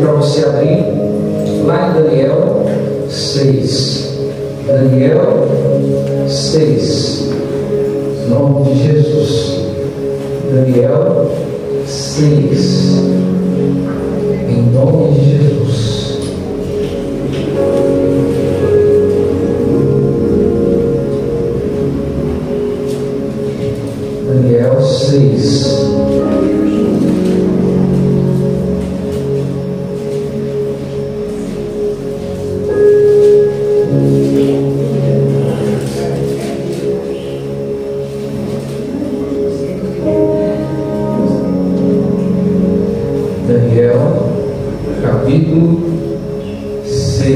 para você abrir lá em Daniel 6. Daniel 6. Em nome de Jesus. Daniel 6. Em nome de Jesus. Daniel 6. Daniel, capítulo 6,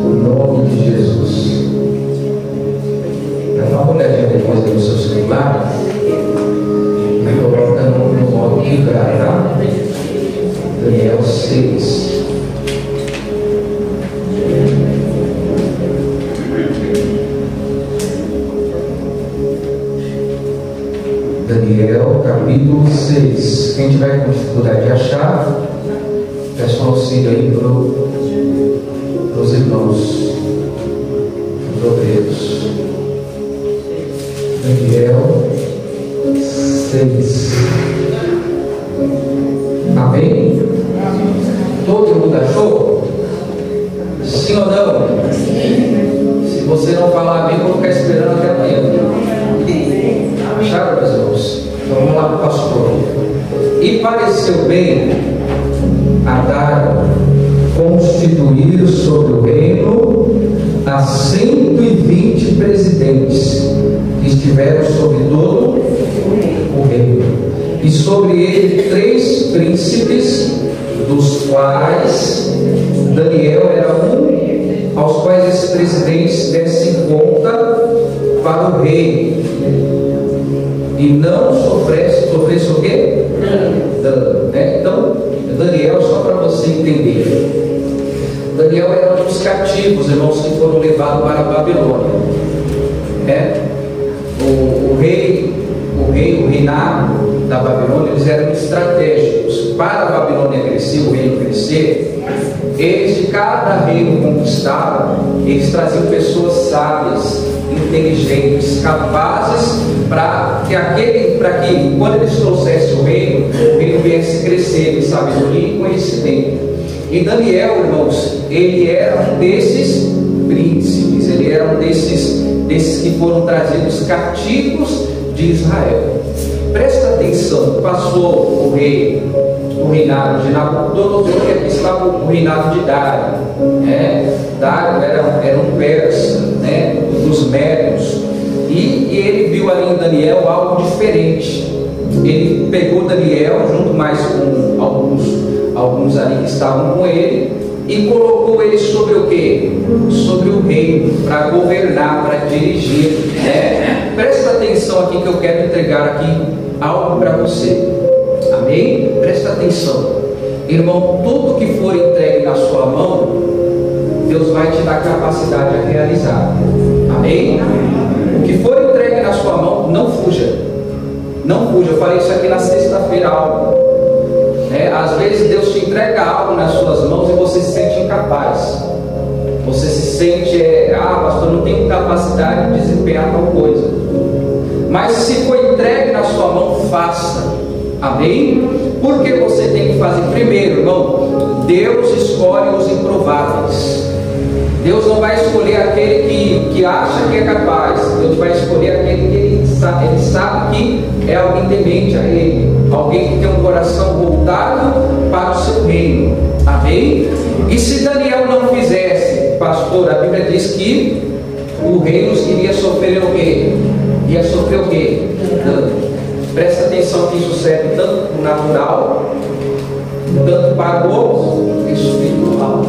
em nome de Jesus. Dá uma olhadinha depois aí no seu celular e coloca no modo vibrar, tá? Daniel 6. Daniel, capítulo 6. Quem tiver com dificuldade de achar, peço um auxílio aí para os irmãos, os obreiros. Daniel 6. Amém? Todo mundo achou? Sim ou não? Se você não falar amém, eu vou ficar esperando até amanhã. Acharam, meus irmãos? Então vamos lá para o pastor. E pareceu bem a dar constituir sobre o reino a 120 presidentes que estiveram sobre todo o reino, e sobre ele 3 príncipes, dos quais Daniel era um, aos quais esses presidentes dessem conta para o rei, e não sofresse o quê? Dano, né? Então, Daniel, só para você entender, Daniel era um dos cativos, irmãos, que foram levados para a Babilônia. O reinado da Babilônia, eles eram estratégicos. Para a Babilônia crescer, o reino crescer, eles de cada reino conquistado, eles traziam pessoas sábias, inteligentes, capazes, para que quando eles trouxessem o reino viesse crescer em sabedoria e conhecimento. E Daniel, irmãos, ele era um desses príncipes, ele era um desses que foram trazidos cativos de Israel. Presta atenção, passou o reinado de Nabucodonosor, e aqui estava o reinado de Dário. Dário era um persa, dos Médios, e ele viu ali em Daniel algo diferente. Ele pegou Daniel, junto mais com alguns ali que estavam com ele, e colocou ele sobre o quê? Sobre o reino, para governar, para dirigir. Presta atenção aqui que eu quero entregar aqui algo para você. Amém? Presta atenção, irmão. Tudo que for entregue na sua mão, Deus vai te dar capacidade a realizar. Amém? O que for entregue na sua mão, não fuja. Não fuja. Eu falei isso aqui na sexta-feira algo. Às vezes Deus te entrega algo nas suas mãos e você se sente incapaz. Você se sente, pastor, não tenho capacidade de desempenhar tal coisa. Mas se for entregue na sua mão, faça. Amém? Porque você tem que fazer primeiro, irmão. Deus escolhe os improváveis. Deus não vai escolher aquele que acha que é capaz. Deus vai escolher aquele que ele sabe que é alguém temente a Ele, alguém que tem um coração voltado para o seu reino. Amém? E se Daniel não fizesse, pastor, a Bíblia diz que o reino iria sofrer o quê? Ia sofrer o quê? Dano. Presta atenção que isso serve tanto para o natural, tanto para o espiritual.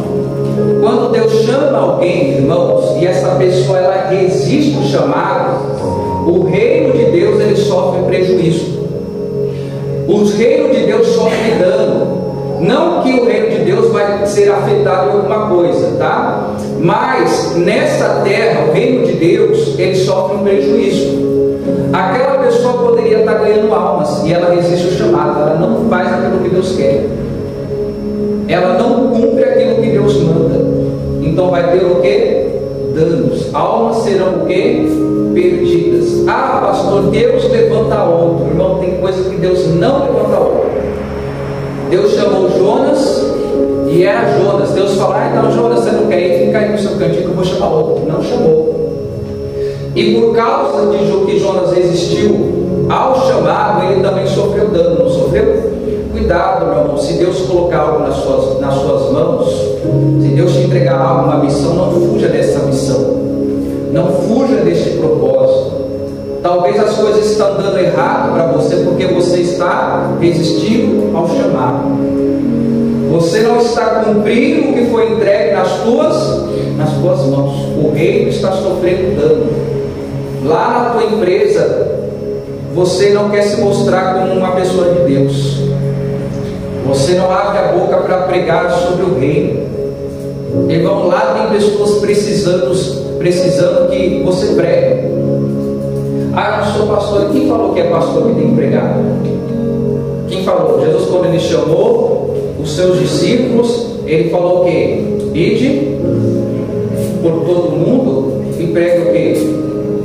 Quando Deus chama alguém, irmãos, e essa pessoa ela resiste o chamado, o reino de Deus ele sofre prejuízo. Os reinos de Deus sofrem dano. Não que o reino de Deus vai ser afetado em alguma coisa, tá? Mas nessa terra, o reino de Deus ele sofre um prejuízo. Aquela pessoa poderia estar ganhando almas e ela resiste o chamado, ela não faz aquilo que Deus quer. ela não cumpre aquilo que Deus manda, então vai ter o que? Danos. Almas serão o que? Perdidas. Ah, pastor, Deus levanta outro. Irmão, tem coisa que Deus não levanta outro. Deus chamou Jonas e era Jonas. Deus falou: então Jonas, você não quer ir? Fica aí no seu cantinho que eu vou chamar outro. Não chamou. E por causa de que Jonas resistiu ao chamado, ele também sofreu dano, não sofreu? Cuidado, meu irmão, se Deus colocar algo nas suas mãos, se Deus te entregar algo, uma missão, não fuja dessa missão, não fuja deste propósito. Talvez as coisas estão dando errado para você, porque você está resistindo ao chamado, você não está cumprindo o que foi entregue nas tuas mãos. O reino está sofrendo dano. Lá na tua empresa, você não quer se mostrar como uma pessoa de Deus, você não abre a boca para pregar sobre o reino. Irmão, lá tem pessoas precisando que você pregue. Ah, eu não sou pastor. Quem falou que é pastor que tem que pregar? Quem falou? Jesus, quando ele chamou os seus discípulos, ele falou o quê? Ide por todo mundo e pregue o quê?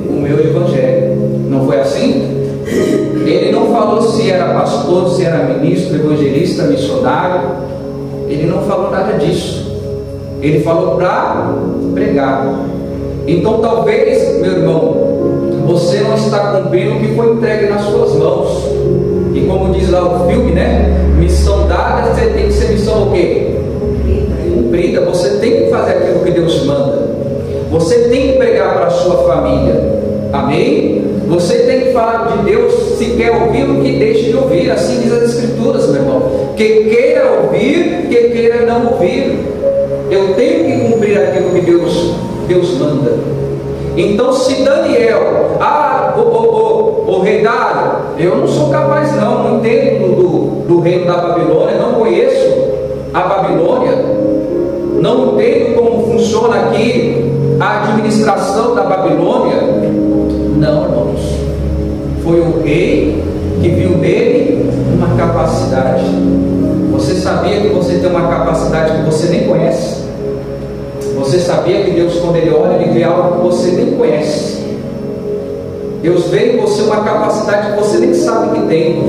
O meu evangelho. Não foi assim? Ele não falou se era pastor, se era ministro, evangelista, missionário. Ele não falou nada disso. Ele falou para pregar. Então talvez, meu irmão, você não está cumprindo o que foi entregue nas suas mãos. E como diz lá o filme, né? Missão dada, você tem que ser missão o quê? Cumprida. Você tem que fazer aquilo que Deus manda. Você tem que pregar para a sua família. Amém? Você tem que falar de Deus. Se quer ouvir, o que deixe de ouvir. Assim diz as Escrituras, meu irmão. Quem queira ouvir, quem queira não ouvir. Eu tenho que cumprir aquilo que Deus manda. Então, se Daniel, o rei Dário, eu não sou capaz não entendo do reino da Babilônia, não conheço a Babilônia, não entendo como funciona aqui a administração da Babilônia. Não, irmãos, foi o rei que viu nele uma capacidade. Você sabia que você tem uma capacidade que você nem conhece? Você sabia que Deus, quando Ele olha, Ele vê algo que você nem conhece? Deus vê em você uma capacidade que você nem sabe que tem.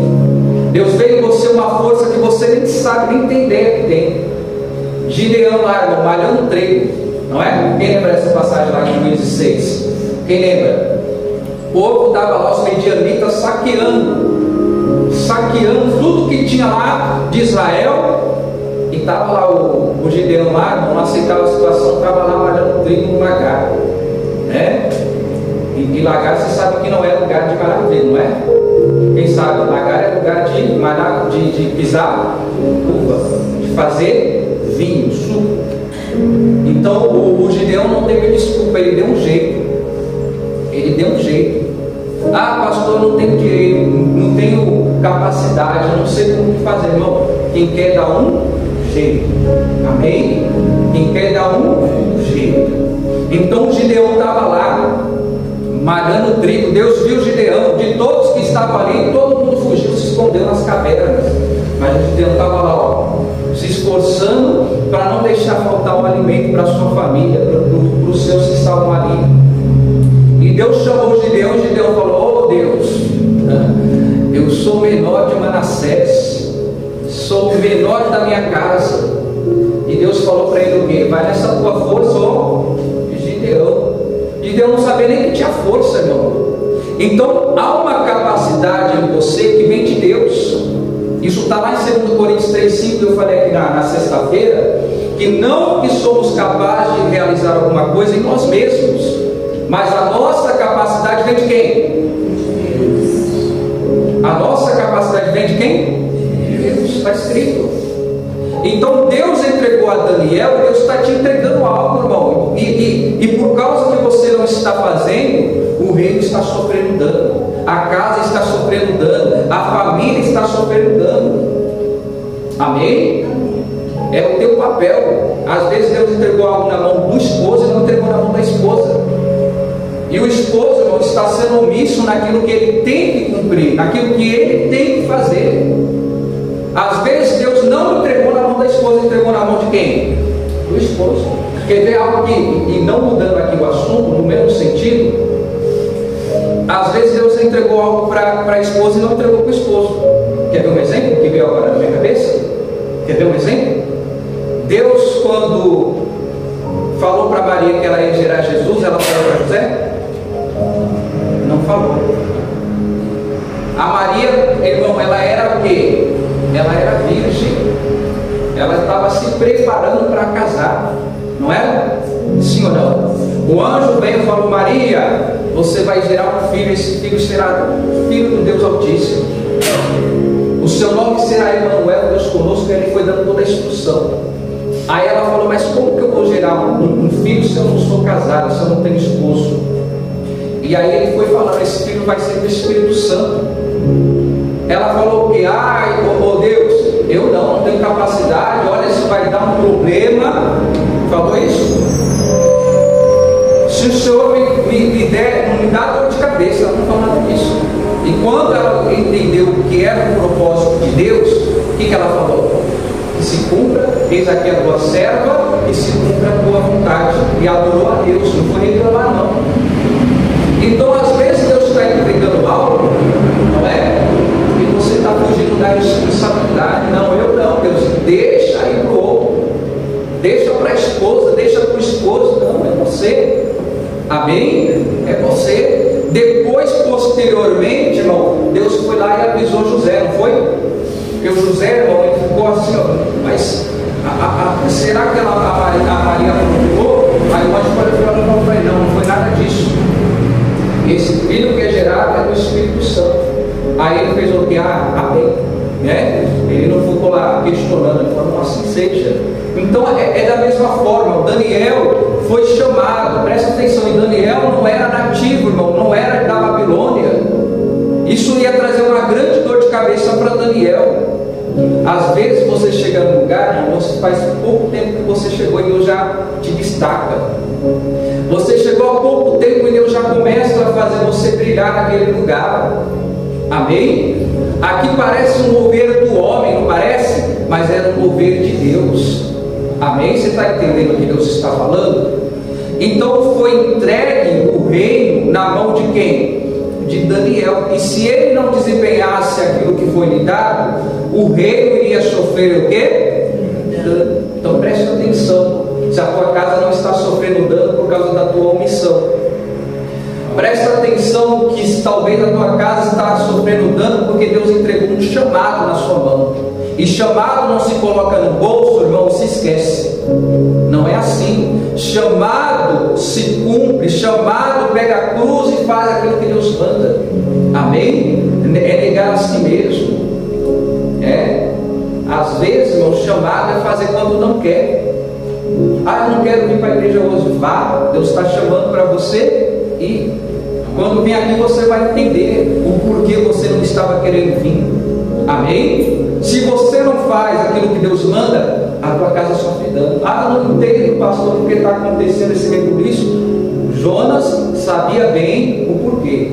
Deus vê em você uma força que você nem sabe, nem tem ideia que tem. Gideão lá, irmão, malhando trigo, não é? Quem lembra dessa passagem lá de Juízes 6? Quem lembra? O povo estava lá, os medianitas, saqueando tudo que tinha lá de Israel. E estava lá o Gideão lá, não aceitava a situação, estava lá malhando trigo no lagar, né? E lagar, você sabe que não é lugar de malhar trigo, não é? Quem sabe? Lagar é lugar de malhar, de pisar uva, de fazer vinho, suco. Então o Gideão não teve desculpa, ele deu um jeito. Ah, pastor, não tenho direito, não tenho capacidade, eu não sei como fazer. Não, quem quer dar um jeito, amém? Quem quer dar um jeito. Então o Gideão estava lá malhando trigo. Deus viu o Gideão, de todos que estavam ali, todo mundo fugiu, se escondeu nas cavernas, mas o Gideão estava lá, ó, se esforçando para não deixar faltar um alimento para a sua família, para os seus que estavam ali. E Deus chamou o Gideão falou: oh Deus, eu sou o menor de Manassés, sou o menor da minha casa. E Deus falou para ele o quê? Vai nessa tua força, ó, Gideão. Gideão não sabia nem que tinha força, irmão. Então há uma capacidade em você que vem de Deus. Isso está lá em 2 Coríntios 3,5, eu falei aqui na sexta-feira, que não que somos capazes de realizar alguma coisa em nós mesmos, mas a nossa capacidade vem de quem? A nossa capacidade vem de quem? Deus, está escrito. Então Deus entregou a Daniel, Deus está te entregando algo, irmão. E por causa que você não está fazendo, o reino está sofrendo dano, a casa está sofrendo dano, a família está sofrendo dano. Amém? É o teu papel. Às vezes Deus entregou algo na mão do esposo e não entregou na mão da esposa. E o esposo, irmão, está sendo omisso naquilo que ele tem que cumprir, naquilo que ele tem que fazer. Às vezes Deus não entregou na mão da esposa, entregou quem? Do esposo. Quer ver algo que, e não mudando aqui o assunto, no mesmo sentido, às vezes Deus entregou algo para a esposa e não entregou para o esposo. Quer ver um exemplo que veio agora na minha cabeça? Quer ver um exemplo? Deus, quando falou para Maria que ela ia gerar Jesus, ela falou para José? Não falou. A Maria, irmão, ela era o quê? Ela era virgem. Ela estava se preparando para casar. Não era? Sim ou não? O anjo veio e falou: Maria, você vai gerar um filho. Esse filho será filho do Deus Altíssimo. O seu nome será Emanuel, Deus conosco. E ele foi dando toda a instrução. Aí ela falou: mas como que eu vou gerar um filho se eu não sou casado, se eu não tenho esposo? E aí ele foi falando: esse filho vai ser do Espírito Santo. Ela falou que, ai, oh Deus, eu não tenho capacidade, olha, isso vai dar um problema. Falou isso? Se o Senhor me der, não me dá dor de cabeça. Ela não falou nada disso. E quando ela entendeu o que era o propósito de Deus, o que ela falou? Que se cumpra, eis aqui a tua serva, que se cumpra a tua vontade. E adorou a Deus, não foi reclamar não. Então às vezes Deus está entregando algo, não é? E você está fugindo da responsabilidade. Não, eu não, Deus, deixa aí para o outro, deixa para a esposa, deixa para o esposo. Não, é você. Amém? É você. Depois, posteriormente, irmão, Deus foi lá e avisou José, não foi? Porque o José, irmão, ele ficou assim, ó, mas será que a Maria aprovou? Aí o anjo falou para ele: não foi nada disso. Esse filho que é gerado é do Espírito Santo. Aí ele fez o que? Amém. Né? Ele não ficou lá questionando, ele falou: assim seja. Então é da mesma forma. O Daniel foi chamado, presta atenção, e Daniel não era nativo, irmão, não era da Babilônia. Isso ia trazer uma grande dor de cabeça para Daniel. Às vezes você chega num lugar, irmão, faz pouco tempo que você chegou e Deus já te destaca. Você chegou há pouco tempo e Deus já começa a fazer você brilhar naquele lugar. Amém? Aqui parece um mover do homem, não parece? Mas era um mover de Deus. Amém? Você está entendendo o que Deus está falando? Então foi entregue o reino na mão de quem? De Daniel. E se ele não desempenhasse aquilo que foi lhe dado, o reino iria sofrer o quê? Dano. Então preste atenção. Se a tua casa não está sofrendo dano por causa da tua omissão, presta atenção que talvez a tua casa está sofrendo dano porque Deus entregou um chamado na sua mão. E chamado não se coloca no bolso, irmão, se esquece. Não é assim. Chamado se cumpre, chamado pega a cruz e faz aquilo que Deus manda. Amém? É negar a si mesmo. Às vezes, irmão, chamado é fazer quando não quer. Eu não quero vir para a igreja hoje. Vá, Deus está chamando para você e quando vem aqui você vai entender o porquê você não estava querendo vir. Amém? Se você não faz aquilo que Deus manda, a tua casa sofre dano. Não entendo, pastor, porque está acontecendo esse rebuliço. Jonas sabia bem o porquê.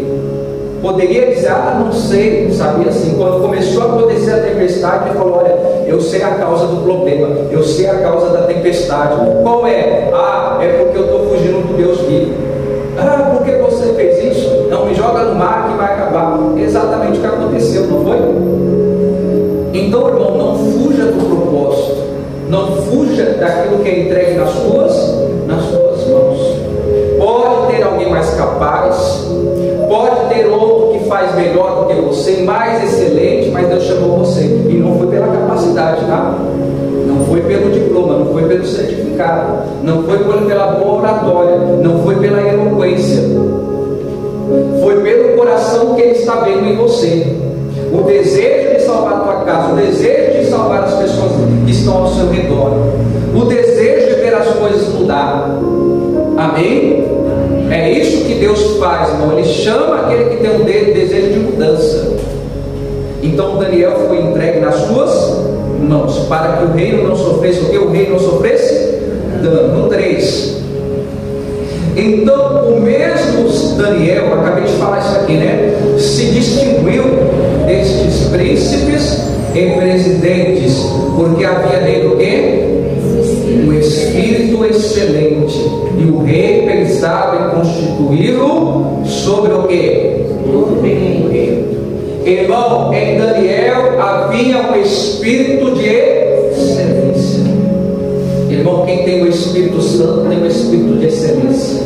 Poderia dizer: não sei, sabia assim. Quando começou a acontecer a tempestade, ele falou: olha, eu sei a causa do problema, eu sei a causa da tempestade. Qual é? É porque eu estou fugindo do Deus vivo. Por que você fez isso? Não, me joga no mar que vai acabar. Exatamente o que aconteceu, não foi? Então, irmão, não fuja do propósito, não fuja daquilo que é entregue nas tuas mãos. Pode ter alguém mais capaz, pode ter outro que faz melhor do que você, mais excelente, mas Deus chamou você. E não foi pela capacidade, tá? Não foi pelo diploma, não foi pelo certificado, não foi pela boa oratória, não foi pela eloquência. Foi pelo coração que Ele está vendo em você. O desejo de salvar a tua casa, o desejo de salvar as pessoas que estão ao seu redor, o desejo de ver as coisas mudar. Amém? É isso que Deus faz, irmão. Ele chama aquele que tem um desejo de mudança. Então Daniel foi entregue nas suas mãos, para que o reino não sofresse o que? O reino não sofresse dano. No 3. Então o mesmo Daniel, acabei de falar isso aqui, né? Se distinguiu destes príncipes em presidentes, porque havia nele o quê? excelente, e o rei pensava em constituí-lo sobre o quê? O reino. Irmão, em Daniel havia um espírito de excelência. Irmão, quem tem o Espírito Santo tem o espírito de excelência.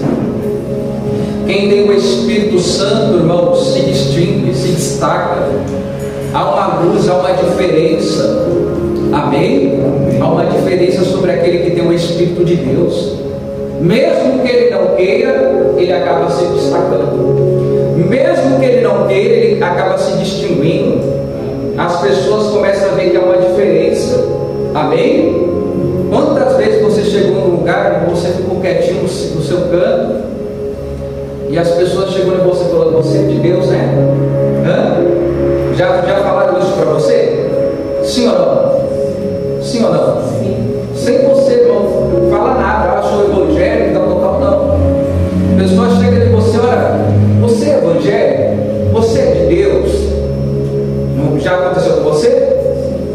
Quem tem o Espírito Santo, irmão, se distingue, se destaca. Há uma luz, há uma diferença. Amém? Há uma diferença sobre aquele que tem o Espírito de Deus. Mesmo que ele não queira, ele acaba se destacando. Mesmo que ele não queira, ele acaba se distinguindo. As pessoas começam a ver que há uma diferença. Amém? Quantas vezes você chegou num lugar e você ficou quietinho no seu canto, e as pessoas chegam em você e falam: você é de Deus, né? Já falaram isso para você? Sim ou não? Sim ou não? Sim. Sem você não fala nada. Eu sou evangélico, tal, não. A pessoa chega de você: olha, você é evangélico? Você é de Deus? Já aconteceu com você?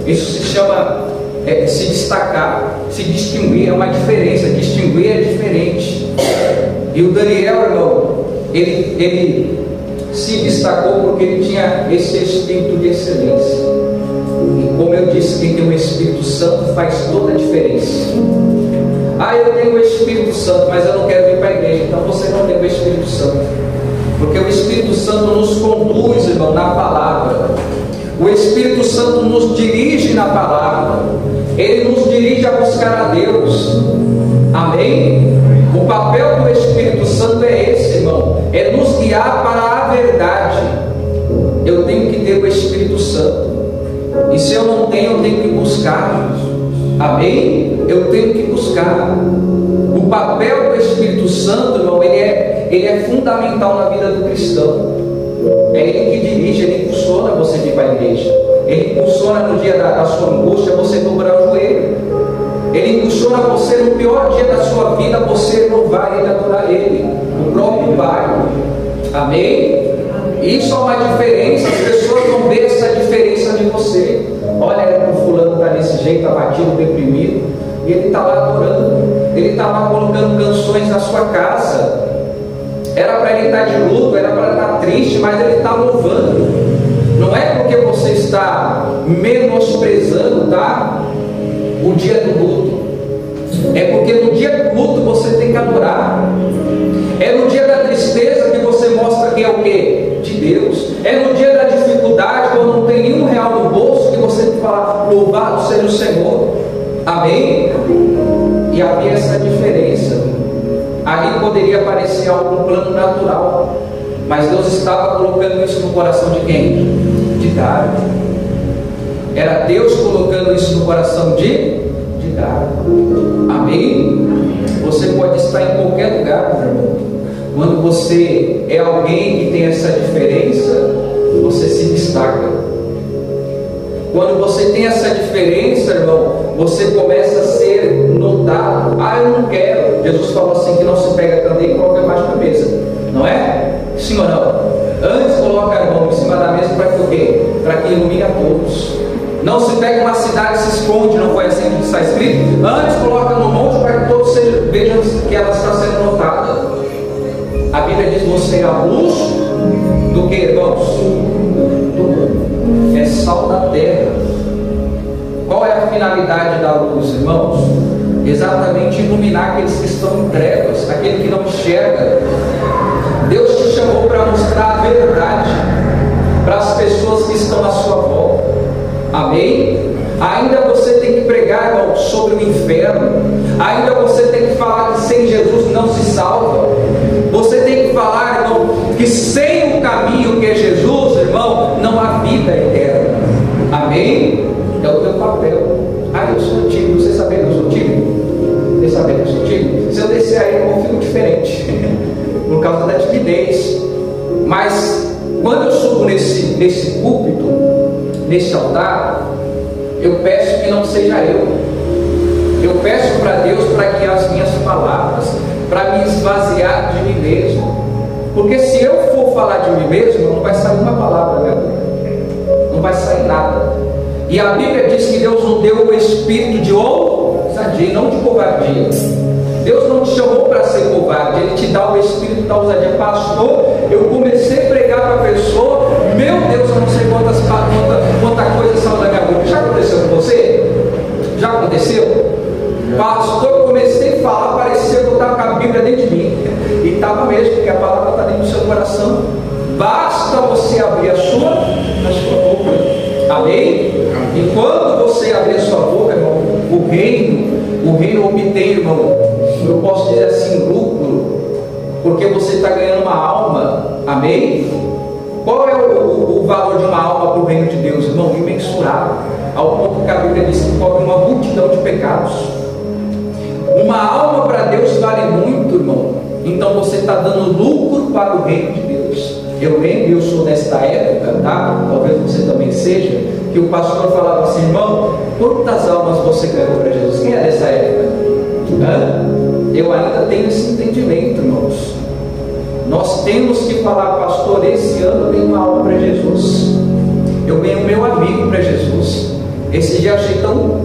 Isso se chama se destacar, se distinguir. É uma diferença. Distinguir é diferente. E o Daniel, irmão, ele se destacou porque ele tinha esse espírito de excelência. E como eu disse, quem tem o Espírito Santo faz toda a diferença. Eu tenho o Espírito Santo, mas eu não quero vir para a igreja. Então você não tem o Espírito Santo, porque o Espírito Santo nos conduz, irmão, na palavra. O Espírito Santo nos dirige na palavra. Ele nos dirige a buscar a Deus. Amém? O papel do Espírito Santo é esse, irmão, é nos guiar para a verdade. Eu tenho que ter o Espírito Santo, e se eu não tenho, eu tenho que buscar. Amém? Eu tenho que buscar. O papel do Espírito Santo, irmão, ele é fundamental na vida do cristão. É ele que dirige, ele impulsiona você vir para a igreja. Ele impulsiona no dia da sua angústia você dobrar o joelho. Ele impulsiona você no pior dia da sua vida, você louvar Ele, adorar Ele, o próprio Pai. Amém? Isso é uma diferença. As pessoas vão ver essa diferença de você. Olha, o fulano está desse jeito, abatido, deprimido, e ele está lá adorando. Ele está lá colocando canções na sua casa. Era para ele estar de luto, era para estar triste, mas ele está louvando. Não é porque você está menosprezando, tá? O dia do luto. É porque no dia do luto você tem que adorar. É no dia da tristeza que você mostra que é o quê? De Deus. É no dia da dificuldade, quando não tem nenhum real no bolso, que você tem que falar: louvado seja o Senhor. Amém? E havia essa diferença. Ali poderia parecer algum plano natural, mas Deus estava colocando isso no coração de quem? De Davi. Era Deus colocando isso no coração de Davi. Amém? Você pode estar em qualquer lugar, meu irmão. Quando você é alguém que tem essa diferença, você se destaca. Quando você tem essa diferença, irmão, você começa a ser notado. Eu não quero. Jesus falou assim, que não se pega candeia e coloca embaixo da mesa. Não é? Sim ou não? Antes coloca a mão em cima da mesa para que o quê? Para que ilumine a todos. Não se pega uma cidade e se esconde, não foi assim que está escrito? Antes coloca no monte para que todos vejam que ela está sendo notada. A Bíblia diz: você é a luz do que, irmãos? Do mundo. É sal da terra. Qual é a finalidade da luz, irmãos? Exatamente iluminar aqueles que estão em trevas, aquele que não enxerga. Deus te chamou para mostrar a verdade para as pessoas que estão à sua volta. Amém? Ainda você tem que pregar, irmão, sobre o inferno. Ainda você tem que falar que sem Jesus não se salva. Você tem que falar, irmão, que sem o caminho que é Jesus, irmão, não há vida eterna. Amém? É o teu papel. Eu sou tímido. Você sabia que eu sou tímido? Você sabia que eu sou tímido? Se eu descer aí, eu fico diferente por causa da timidez. Mas quando eu subo nesse púlpito, nesse altar, eu peço que não seja eu. Eu peço para Deus para que as minhas palavras, para me esvaziar de mim mesmo. Porque se eu for falar de mim mesmo, não vai sair uma palavra, meu Deus. Não vai sair nada. E a Bíblia diz que Deus nos deu o espírito de ousadia, não de covardia. Deus não te chamou para ser covarde, Ele te dá o espírito da ousadia. Pastor, eu comecei a pregar para a pessoa, meu Deus, eu não sei quanta coisa saiu da minha boca. Já aconteceu com você? Já aconteceu? Pastor, eu comecei a falar, parecia que eu estava com a Bíblia dentro de mim. E estava mesmo, porque a palavra está dentro do seu coração. Basta você abrir a sua boca. Amém? E quando você abrir a sua boca, irmão, o reino obtém, irmão, eu posso dizer assim, lucro, porque você está ganhando uma alma. Amém? Qual é o valor de uma alma para o reino de Deus, irmão? Imensurável, ao ponto que a Bíblia diz que cobre uma multidão de pecados. Uma alma para Deus vale muito, irmão. Então você está dando lucro para o reino de Deus. Eu lembro, eu sou desta época, tá? Talvez você também seja, que o pastor falava assim, irmão, quantas almas você ganhou para Jesus? Quem é dessa época? Eu ainda tenho esse entendimento, irmãos. Nós temos que falar, pastor, esse ano eu tenho uma alma para Jesus. Eu ganhei o meu amigo para Jesus. Esse dia eu achei tão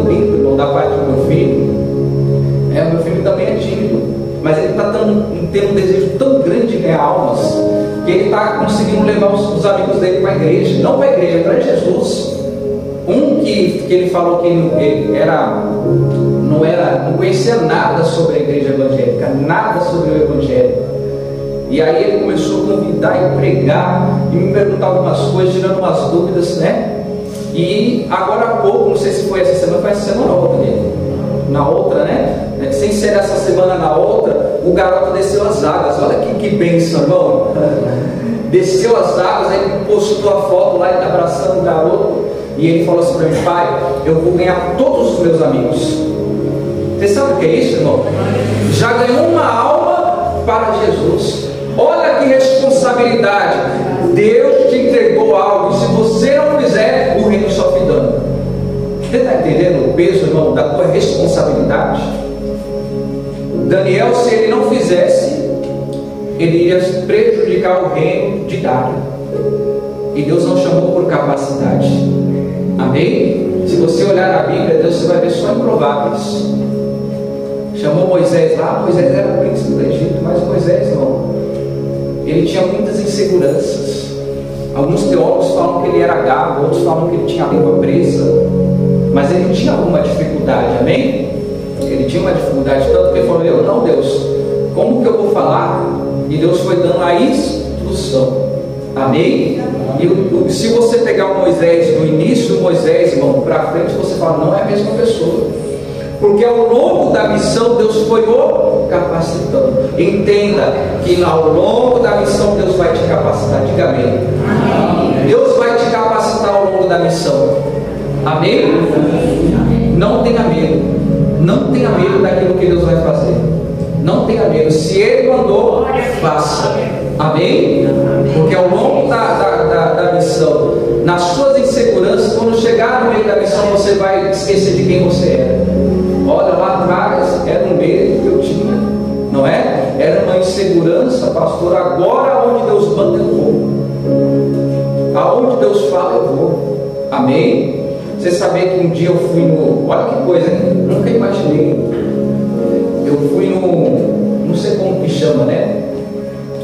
lindo, irmão, da parte do meu filho. Meu filho também é tímido, mas ele está tendo um desejo tão grande de ganhar almas, que ele está conseguindo levar os amigos dele para a igreja. Não para a igreja, para Jesus. Um que ele falou que ele não conhecia nada sobre a igreja evangélica, nada sobre o evangelho. E aí ele começou a convidar e pregar, e me perguntar algumas coisas, tirando umas dúvidas, né? E agora há pouco, não sei se foi essa semana, foi essa semana ou outra dele. Na outra, né? Sem ser essa semana, na outra, o garoto desceu as águas. Olha que bênção, irmão. Desceu as águas, aí postou a foto lá, ele abraçando o garoto. E ele falou assim para mim, pai, eu vou ganhar todos os meus amigos. Você sabe o que é isso, irmão? Já ganhou uma alma para Jesus. Olha que responsabilidade. Deus te entregou algo, e se você não fizer, o reino sofre dano. Você está entendendo o peso, irmão, da tua responsabilidade? Daniel, se ele não fizesse, ele iria prejudicar o reino de Dário. E Deus não chamou por capacidade. Amém? Se você olhar na Bíblia, Deus, você vai ver só improváveis. Chamou Moisés lá, Moisés era príncipe do Egito, mas Moisés, irmão, ele tinha muitas inseguranças. Alguns teólogos falam que ele era gago, outros falam que ele tinha a língua presa, mas ele tinha alguma dificuldade, amém? Ele tinha uma dificuldade, tanto que ele falou, eu não, Deus, como que eu vou falar? E Deus foi dando a instrução, amém? E se você pegar o Moisés, do início do Moisés, irmão, para frente, você fala, não é a mesma pessoa, porque ao longo da missão Deus foi o capacitando. Entenda que ao longo da missão Deus vai te capacitar, diga amém. Deus vai te capacitar ao longo da missão, amém? Não tenha medo, não tenha medo daquilo que Deus vai fazer, não tenha medo. Se Ele mandou, faça, amém? Porque ao longo da missão, nas suas inseguranças, quando chegar no meio da missão, você vai esquecer de quem você era. Olha, lá atrás era um medo que eu tinha, não é? Era uma insegurança, pastor. Agora onde Deus manda eu vou, aonde Deus fala eu vou, amém? Você sabia que um dia eu fui no, olha que coisa, hein? Nunca imaginei. Eu fui no, não sei como que chama, né?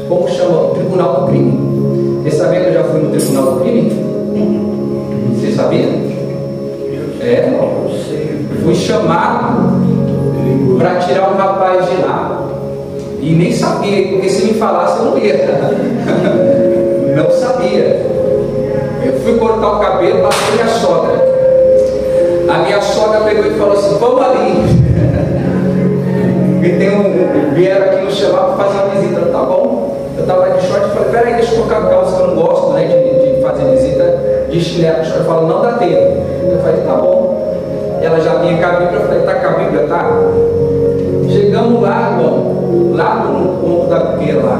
Como chama? Tribunal do Crime. Você sabia que eu já fui no Tribunal do Crime? Você sabia? Fui chamado para tirar um rapaz de lá. E nem sabia, porque se me falasse eu não ia. Não sabia. Eu fui cortar o cabelo, passei minha sogra. A minha sogra pegou e falou assim, vamos ali. E vieram aqui nos chamar para fazer uma visita. Tá bom? Eu estava de short e falei, peraí, deixa eu colocar calça, que eu não gosto, né, de fazer visita de chinelo. Ela falou, não dá tempo. Eu falei, tá bom. Ela já vinha com a Bíblia, eu falei, tá com a Bíblia, tá? Chegamos lá, irmão, lá no ponto da Biqueira lá.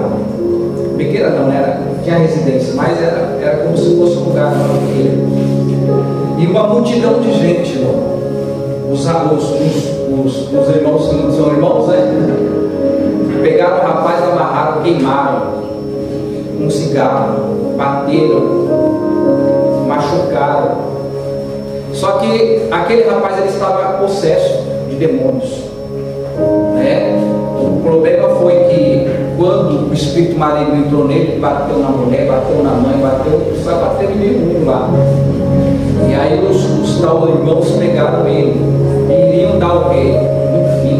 Biqueira não, era, tinha residência, mas era como se fosse um lugar na Biqueira. E uma multidão de gente, irmão. Os irmãos que não são irmãos, né? Pegaram o rapaz, amarraram, queimaram um cigarro, bateram, machucaram. Só que aquele rapaz, ele estava possesso de demônios, marido entrou nele, bateu na mulher, bateu na mãe, só bateu em meio mundo lá. E aí os tal irmãos pegaram ele e iriam dar o quê? Um fim,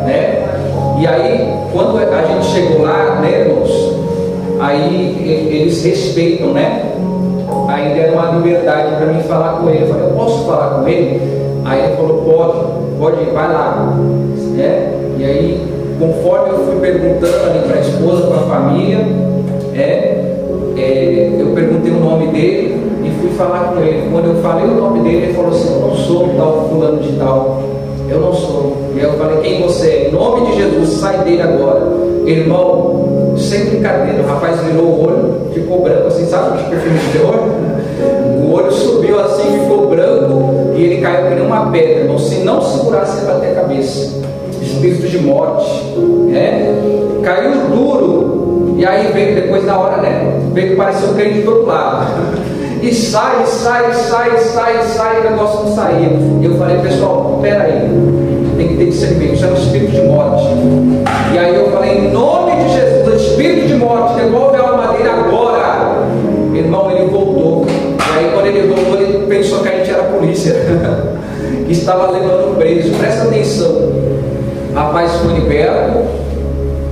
né? E aí, quando a gente chegou lá, né, irmãos, aí eles respeitam, né? Aí deram uma liberdade para mim falar com ele. Eu falei, eu posso falar com ele? Aí ele falou, pode ir, vai lá, né? E aí, conforme eu fui perguntando ali para a esposa, para a família, eu perguntei o nome dele e fui falar com ele. Quando eu falei o nome dele, ele falou assim, eu não sou tal fulano de tal, eu não sou. E eu falei, quem você é? Em nome de Jesus, sai dele agora. Irmão, sem brincadeira, o rapaz virou o olho, ficou branco assim, sabe o filme de terror? O olho subiu assim, ficou branco e ele caiu que nem uma pedra, irmão. Se não segurasse, ele bater a cabeça. Espírito de morte, caiu duro. E aí veio depois da hora, né? Veio que parecia um crente do outro lado. E sai, o negócio não saía. E eu falei, pessoal, peraí, tem que ter discernimento, isso é um espírito de morte. E aí eu falei, em nome de Jesus, espírito de morte, devolve a alma dele agora. Irmão, ele voltou. E aí quando ele voltou, ele pensou que a gente era a polícia. Que estava levando preso. Presta atenção. Rapaz foi liberto.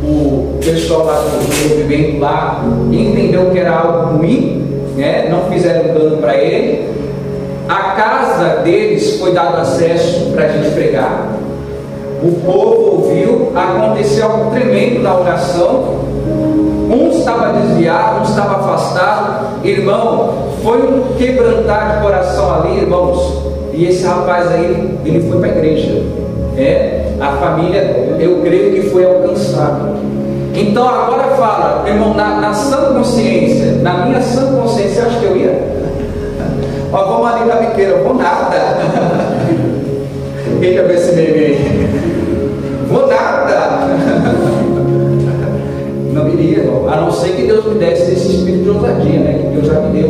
O pessoal lá do movimento lá entendeu que era algo ruim, né? Não fizeram dano para ele. A casa deles foi dado acesso para a gente pregar. O povo ouviu, aconteceu algo tremendo na oração. Um estava desviado, um estava afastado. Irmão, foi um quebrantar de coração ali, irmãos. E esse rapaz aí, ele foi para a igreja. A família, eu creio que foi alcançada. Então agora fala, irmão, na sã consciência, na minha sã consciência, acho que eu ia? Ó, vamos ali na biqueira, eu vou nada. Quem já vê esse meme aí? Vou nada. Não iria, irmão, a não ser que Deus me desse esse espírito de ousadia, né? Que Deus já me deu,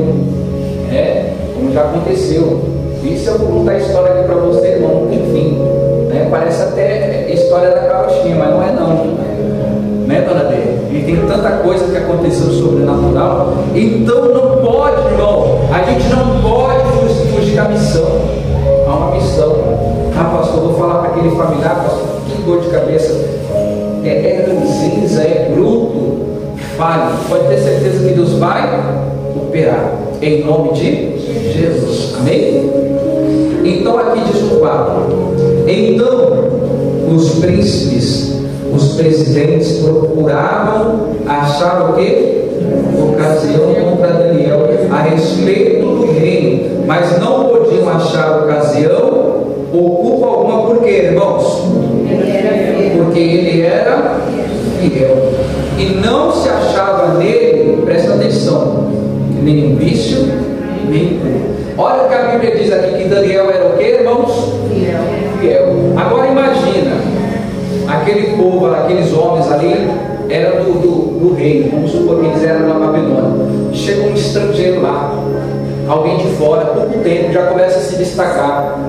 como já aconteceu. E se eu vou contar a história aqui para você, irmão, não tem fim, né? Parece até história da carochinha, mas não é não, né, dona D? E tem tanta coisa que aconteceu sobrenatural. Então não pode, irmão, a gente não pode fugir da missão. Há uma missão. Pastor, vou falar para aquele familiar, pastor, que dor de cabeça, é ranzinza, é bruto. Fale, pode ter certeza que Deus vai operar, em nome de Jesus, amém? Então aqui diz o 4: então os príncipes, os presidentes procuravam achar o que? Ocasião contra Daniel a respeito do reino, mas não podiam achar ocasião ou culpa alguma. Por quê, irmãos? Porque ele era fiel e não se achava nele, presta atenção, nenhum vício, nem culpa. Olha o que a Bíblia diz aqui, que Daniel era o que, irmãos? Fiel. Agora imagina, aquele povo, aqueles homens ali, eram do reino, vamos supor que eles eram da Babilônia. Chega um estrangeiro lá, alguém de fora, pouco tempo, já começa a se destacar,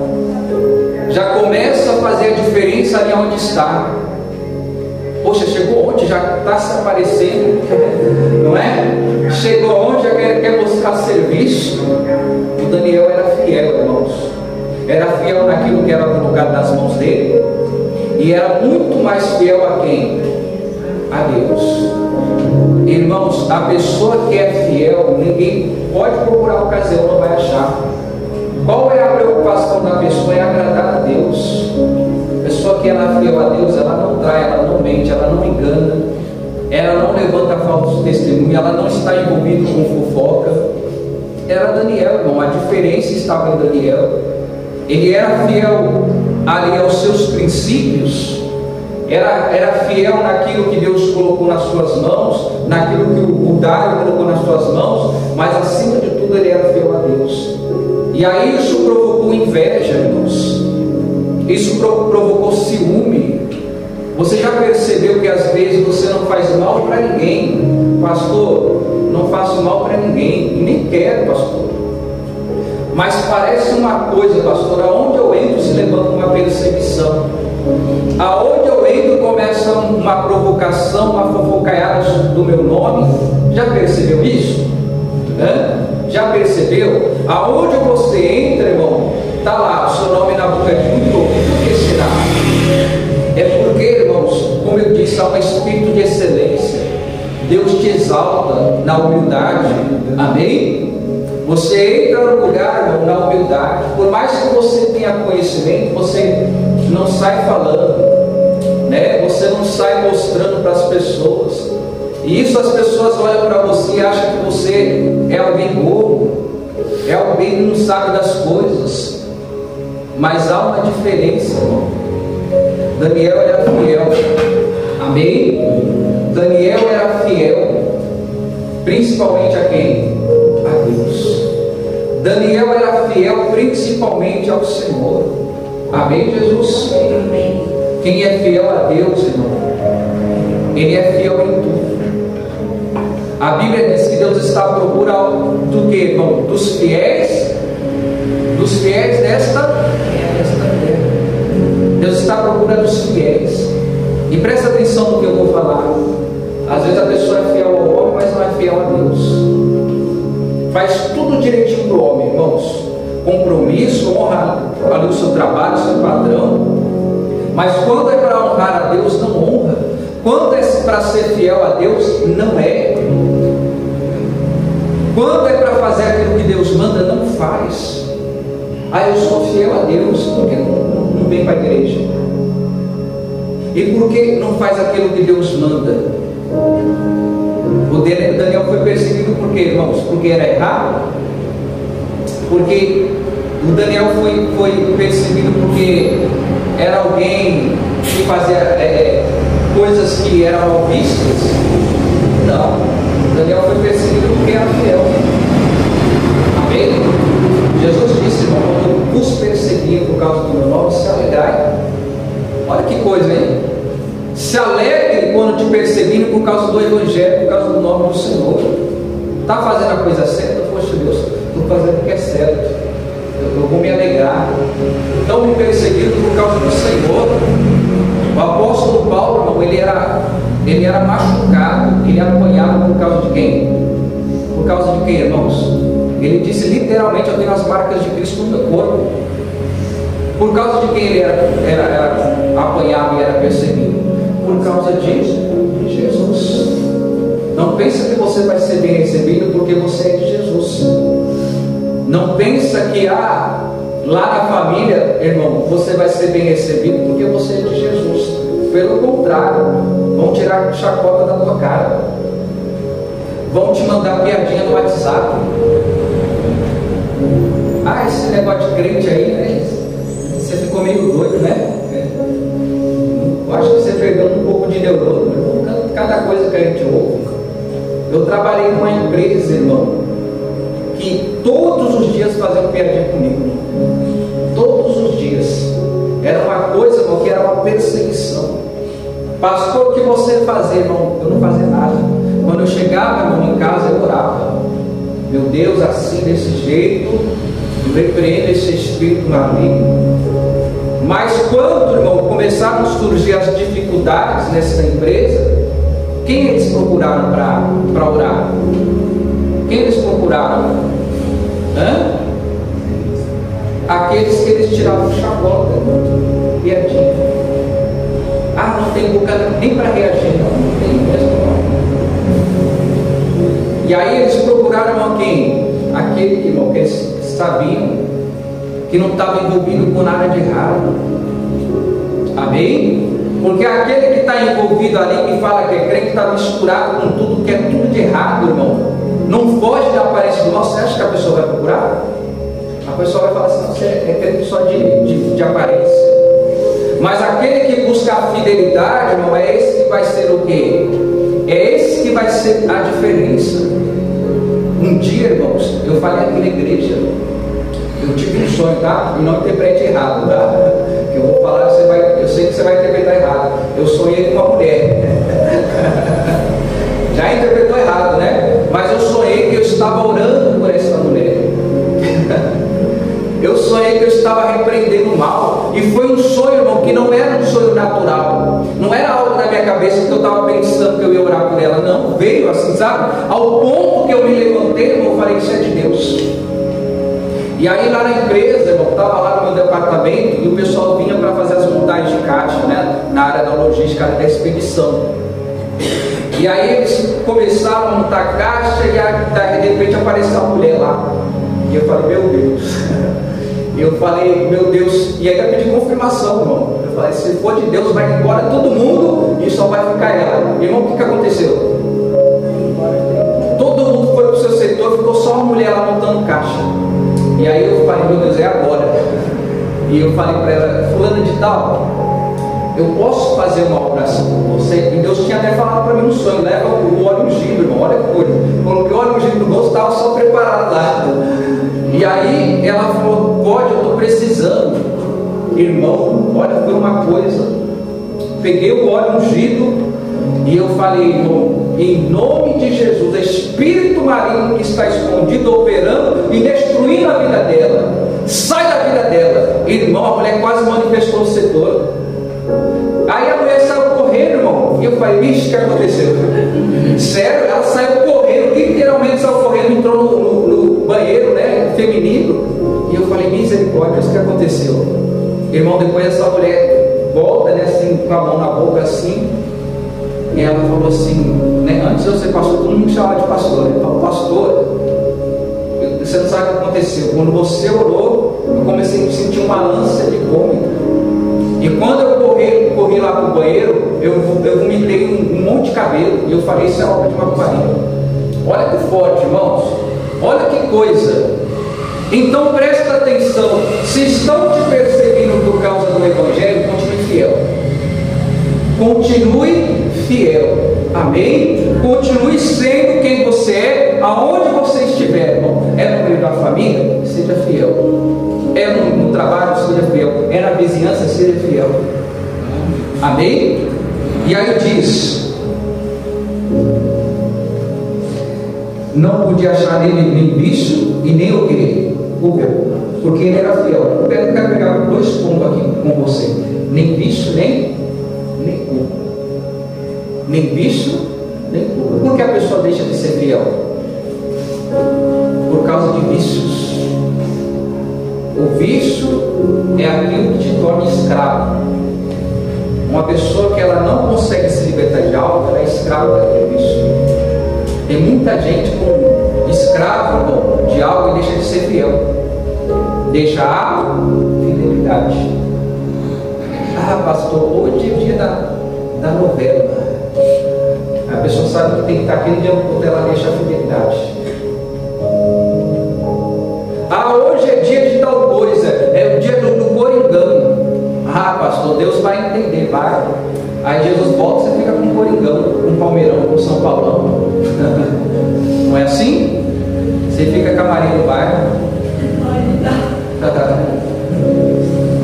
já começa a fazer a diferença ali onde está. Poxa, chegou onde? Já está se aparecendo, não é? Chegou onde? Já quer buscar serviço. O Daniel era fiel, irmãos. Era fiel naquilo que era colocado nas mãos dele. E era muito mais fiel a quem? A Deus. Irmãos, a pessoa que é fiel, ninguém pode procurar ocasião, não vai achar. Qual é a preocupação da pessoa? É agradar a Deus. A pessoa que ela é fiel a Deus, ela não trai, ela não mente, ela não engana, ela não levanta falso testemunho, ela não está envolvida com fofoca. Era Daniel, irmão, a diferença estava em Daniel. Ele era fiel ali aos seus princípios, era fiel naquilo que Deus colocou nas suas mãos, naquilo que o Dário colocou nas suas mãos, mas acima de tudo ele era fiel a Deus. E aí isso provocou inveja, irmãos. Isso provocou ciúme. Você já percebeu que às vezes você não faz mal para ninguém? Pastor, não faço mal para ninguém, nem quero, pastor. Mas parece uma coisa, pastor, aonde eu entro se levanta uma perseguição. Aonde eu entro começa ser uma provocação, uma fofocaiada do meu nome. Já percebeu isso? Já percebeu? Aonde você entra, irmão, está lá o seu nome na boca de muito pouco. Por que será? É porque, irmãos, como eu disse, há um espírito de excelência. Deus te exalta na humildade. Amém? Você entra no lugar, irmão, na humildade. Por mais que você tenha conhecimento, você não sai falando, né? Você não sai mostrando para as pessoas. E isso as pessoas olham para você e acham que você é alguém bobo, é alguém que não sabe das coisas. Mas há uma diferença, irmão. Daniel era fiel. Amém? Daniel era fiel, principalmente a quem? A Deus. Daniel era fiel principalmente ao Senhor. Amém, Jesus? Amém. Quem é fiel a Deus, irmão, ele é fiel em tudo. A Bíblia diz que Deus está à procura do que, irmão? Dos fiéis desta terra. Deus está à procura dos fiéis. E presta atenção no que eu vou falar. Às vezes a pessoa é fiel ao homem, mas não é fiel a Deus. Faz tudo direitinho para o homem, irmãos. Compromisso, honra ali o seu trabalho, o seu padrão. Mas quando é para honrar a Deus, não honra. Quando é para ser fiel a Deus, não é. Quando é para fazer aquilo que Deus manda, não faz. Eu sou fiel a Deus, porque não vem para a igreja. E por que não faz aquilo que Deus manda? O Daniel foi perseguido por quê, irmãos? Porque era errado? Porque o Daniel foi perseguido porque era alguém que fazia coisas que eram mal vistas? Não. Daniel foi perseguido porque era fiel. Amém? Jesus disse, irmão, quando vos perseguir por causa do meu nome, se alegrai. Olha que coisa, hein? Se alegre quando te perseguirem por causa do Evangelho, por causa do nome do Senhor. Está fazendo a coisa certa? Poxa Deus, estou fazendo o que é certo. Eu vou me alegrar. Estão me perseguindo por causa do Senhor. O apóstolo Paulo, irmão, ele era machucado, ele apanhava por causa de quem? Por causa de quem, irmãos? Ele disse literalmente: eu tenho as marcas de Cristo no meu corpo. Por causa de quem ele era apanhado e era perseguido? Por causa de Jesus. Não pensa que você vai ser bem recebido porque você é de Jesus. Não pensa que lá na família, irmão, você vai ser bem recebido porque você é de Jesus. Pelo contrário, vão tirar chacota da tua cara, vão te mandar piadinha no WhatsApp. Esse negócio de crente aí, né? Você ficou meio doido, né? Eu acho que você perdeu um pouco de neurônio. Cada coisa que a gente ouve. Eu trabalhei numa empresa, irmão, que todos os dias faziam piadinha comigo. Todos os dias. Era uma coisa, irmão, que era uma perseguição. Pastor, o que você fazia, irmão? Eu não fazia nada. Quando eu chegava, irmão, em casa, eu orava. Meu Deus, assim, desse jeito, eu repreendo esse espírito maligno. Mas quando, irmão, começaram a surgir as dificuldades nessa empresa, quem eles procuraram para orar? Quem eles procuraram? Aqueles que eles tiravam chacota, piadinha. Não tem boca nem para reagir, não tem mesmo, não. E aí eles procuraram a quem? Aquele que, irmão, que eles sabiam que não estava envolvido com nada de errado. Amém? Porque aquele que está envolvido ali, que fala que é crente, está misturado com tudo, que é tudo de errado, irmão. Não foge da aparência do mal. Você acha que a pessoa vai procurar? A pessoa vai falar assim: não, você é crente só de aparência. Mas aquele que busca a fidelidade, irmão, é esse que vai ser o quê? É esse que vai ser a diferença. Um dia, irmãos, eu falei aqui na igreja, eu tive um sonho, tá? E não interprete errado, tá? Que eu vou falar, eu sei que você vai interpretar errado. Eu sonhei com uma mulher. Já interpretou errado, né? Mas eu sonhei que eu estava orando por essa mulher. Eu sonhei que eu estava repreendendo o mal. E foi um sonho, irmão, que não era um sonho natural. Não era algo da minha cabeça que eu estava pensando que eu ia orar por ela. Não, veio assim, sabe? Ao ponto que eu me levantei, irmão, eu falei, isso é de Deus. E aí lá na empresa, irmão, estava lá no meu departamento e o pessoal vinha para fazer as montagens de caixa, né? Na área da logística, área da expedição. E aí eles começaram a montar a caixa e de repente apareceu uma mulher lá. E eu falei, meu Deus. Eu falei, meu Deus. E aí eu pedi confirmação, irmão. Eu falei, se for de Deus, vai embora todo mundo e só vai ficar ela. Irmão, o que aconteceu? Todo mundo foi para o seu setor, ficou só uma mulher lá montando caixa. E aí eu falei, meu Deus, é agora. E eu falei para ela, fulana de tal, eu posso fazer uma oração com você? E Deus tinha até falado para mim no sonho, leva o óleo ungido, irmão, olha que coisa. Coloquei o óleo ungido no bolso, estava só preparado lá. E aí ela falou, pode, eu estou precisando. Irmão, olha, foi uma coisa. Peguei o óleo ungido e eu falei, irmão, em nome de Jesus, espírito maligno que está escondido, operando e destruindo a vida dela, sai da vida dela. Irmão, a mulher quase manifestou o setor. Aí a mulher saiu correndo, irmão. E eu falei, bicho, o que aconteceu? Sério, ela saiu correndo, literalmente saiu correndo, entrou no banheiro, né, feminino. E eu falei, misericórdia, o que aconteceu? Irmão, depois essa mulher volta, né, assim, com a mão na boca, assim. E ela falou assim, né, antes de eu ser pastor, todo mundo me chamava de pastor. Ele falou, pastor, você não sabe o que aconteceu. Quando você orou, eu comecei a sentir uma ânsia de vômito. E quando eu corri lá para o banheiro, eu vomitei um monte de cabelo. E eu falei, isso é obra de macumbaria. Olha que forte, irmãos. Olha que coisa. Então presta atenção. Se estão te perseguindo por causa do Evangelho, continue fiel. Continue fiel. Amém? Continue sendo quem você é, aonde você estiver, irmão. É no meio da família? Seja fiel. É no trabalho, seja fiel. É na vizinhança, seja fiel. Amém? E aí diz, não podia achar nele nem vício e nem o quê? Porque ele era fiel. Eu quero pegar 2 pontos aqui com você. Nem vício, nem culpa. Nem vício, nem culpa. Por que a pessoa deixa de ser fiel? Por causa de vícios. O vício é aquilo que te torna escravo. Uma pessoa que ela não consegue se libertar de algo, ela é escrava daquele vício. Tem muita gente como escravo de algo e deixa de ser fiel. Deixa a fidelidade. Ah, pastor, hoje é dia da novela. A pessoa sabe que tem que estar aquele dia todo, ela deixa a fidelidade. Ah, hoje é dia de tal coisa, é o dia do coringão. Ah, pastor, Deus vai entender, vai. Aí Jesus volta, você fica com coringão, com palmeirão, com São Paulão. Não é assim? Você fica com a Maria do bairro.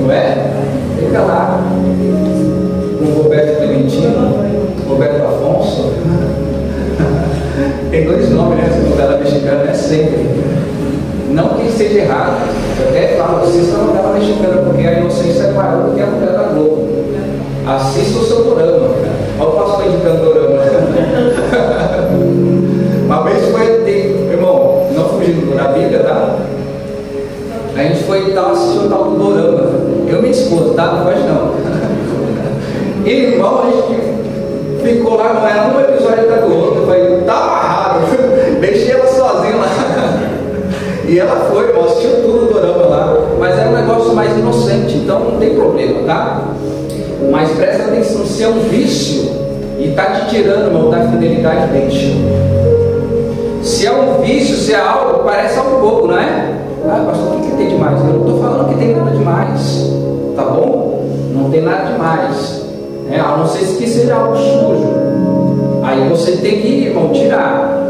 Não é? Fica lá com o Roberto Clementino, Roberto Afonso. Tem 2 nomes nessa novela mexicana, é sempre. Não que seja errado, eu até falo, assista a novela mexicana, porque a inocência é maior do que a novela da Globo. Assista o seu dorama. Olha o pastor indicando dorama. Uma vez irmão, não fugindo da Bíblia, tá? A gente foi assistir o tal do dorama. Eu e minha esposa, tá? Não pode não. E irmão, a gente ficou lá, não era um episódio atrás do outro. Eu falei, tá amarrado. Deixei ela sozinha lá. E ela foi, irmão, assistiu tudo o dorama lá. Mas era um negócio mais inocente, então não tem problema, tá? Mas presta atenção, se é um vício e está te tirando, irmão, da fidelidade, deixa. Se é um vício, se é algo, parece algo pouco, não é? Ah, pastor, o que tem demais? Eu não estou falando que tem nada demais, tá bom? Não tem nada demais, né? A não ser que seja algo sujo. Aí você tem que ir, irmão, tirar.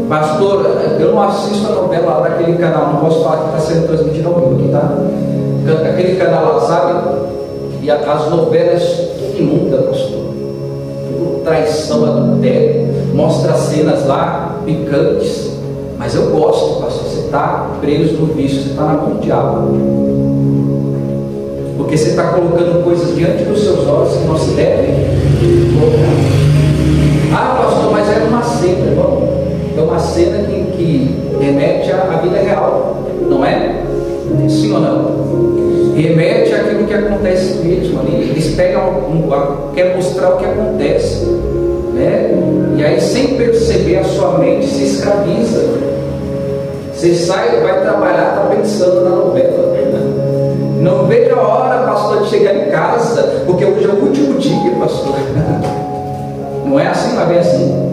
Pastor, eu não assisto a novela lá daquele canal, não posso falar que está sendo transmitido ao vivo aqui, tá? Aquele canal lá, sabe? E as novelas tudo imunda, pastor. Tudo traição, adultério. Mostra cenas lá picantes. Mas eu gosto, pastor. Você está preso no vício, você está na mão do diabo. Porque você está colocando coisas diante dos seus olhos que não se devem colocar. cena, irmão, é uma cena que remete à vida real, não é? Sim ou não? Remete àquilo que acontece mesmo ali. Eles pegam, quer mostrar o que acontece, né? E aí, sem perceber, a sua mente se escraviza. Você sai, vai trabalhar, está pensando na novela. Não vejo a hora, pastor, de chegar em casa, porque hoje é o último dia, pastor. Não é assim, não é bem assim.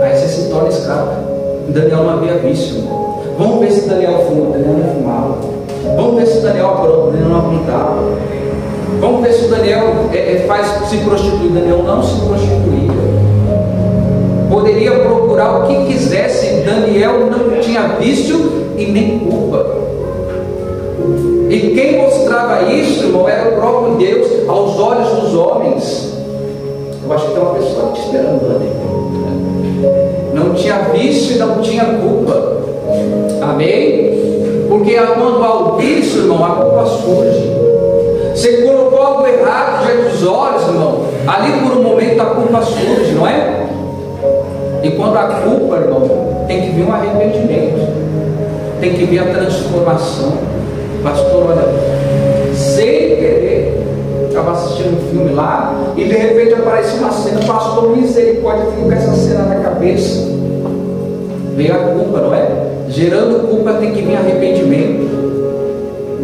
Aí você se torna escravo. Daniel não havia vício. Vamos ver se Daniel fuma. Daniel não fumava. Vamos ver se Daniel apronta. Daniel não aprontava. Vamos ver se o Daniel se prostitui. Daniel não se prostituía. Poderia procurar o que quisesse. Daniel não tinha vício e nem culpa. E quem mostrava isso, irmão, era o próprio Deus aos olhos dos homens. Eu acho que tem uma pessoa te esperando ali. Não tinha vício e não tinha culpa. Amém? Porque quando há o vício, irmão, a culpa surge. Você colocou algo errado diante dos olhos, irmão, ali por um momento a culpa surge, não é? E quando a culpa, irmão, tem que vir um arrependimento, tem que vir a transformação. Pastor, olha, sem querer, estava assistindo um filme lá e de repente aparece uma cena. Pastor, misericórdia, fico com essa cena na cabeça. Veio a culpa, não é? Gerando culpa tem que vir arrependimento.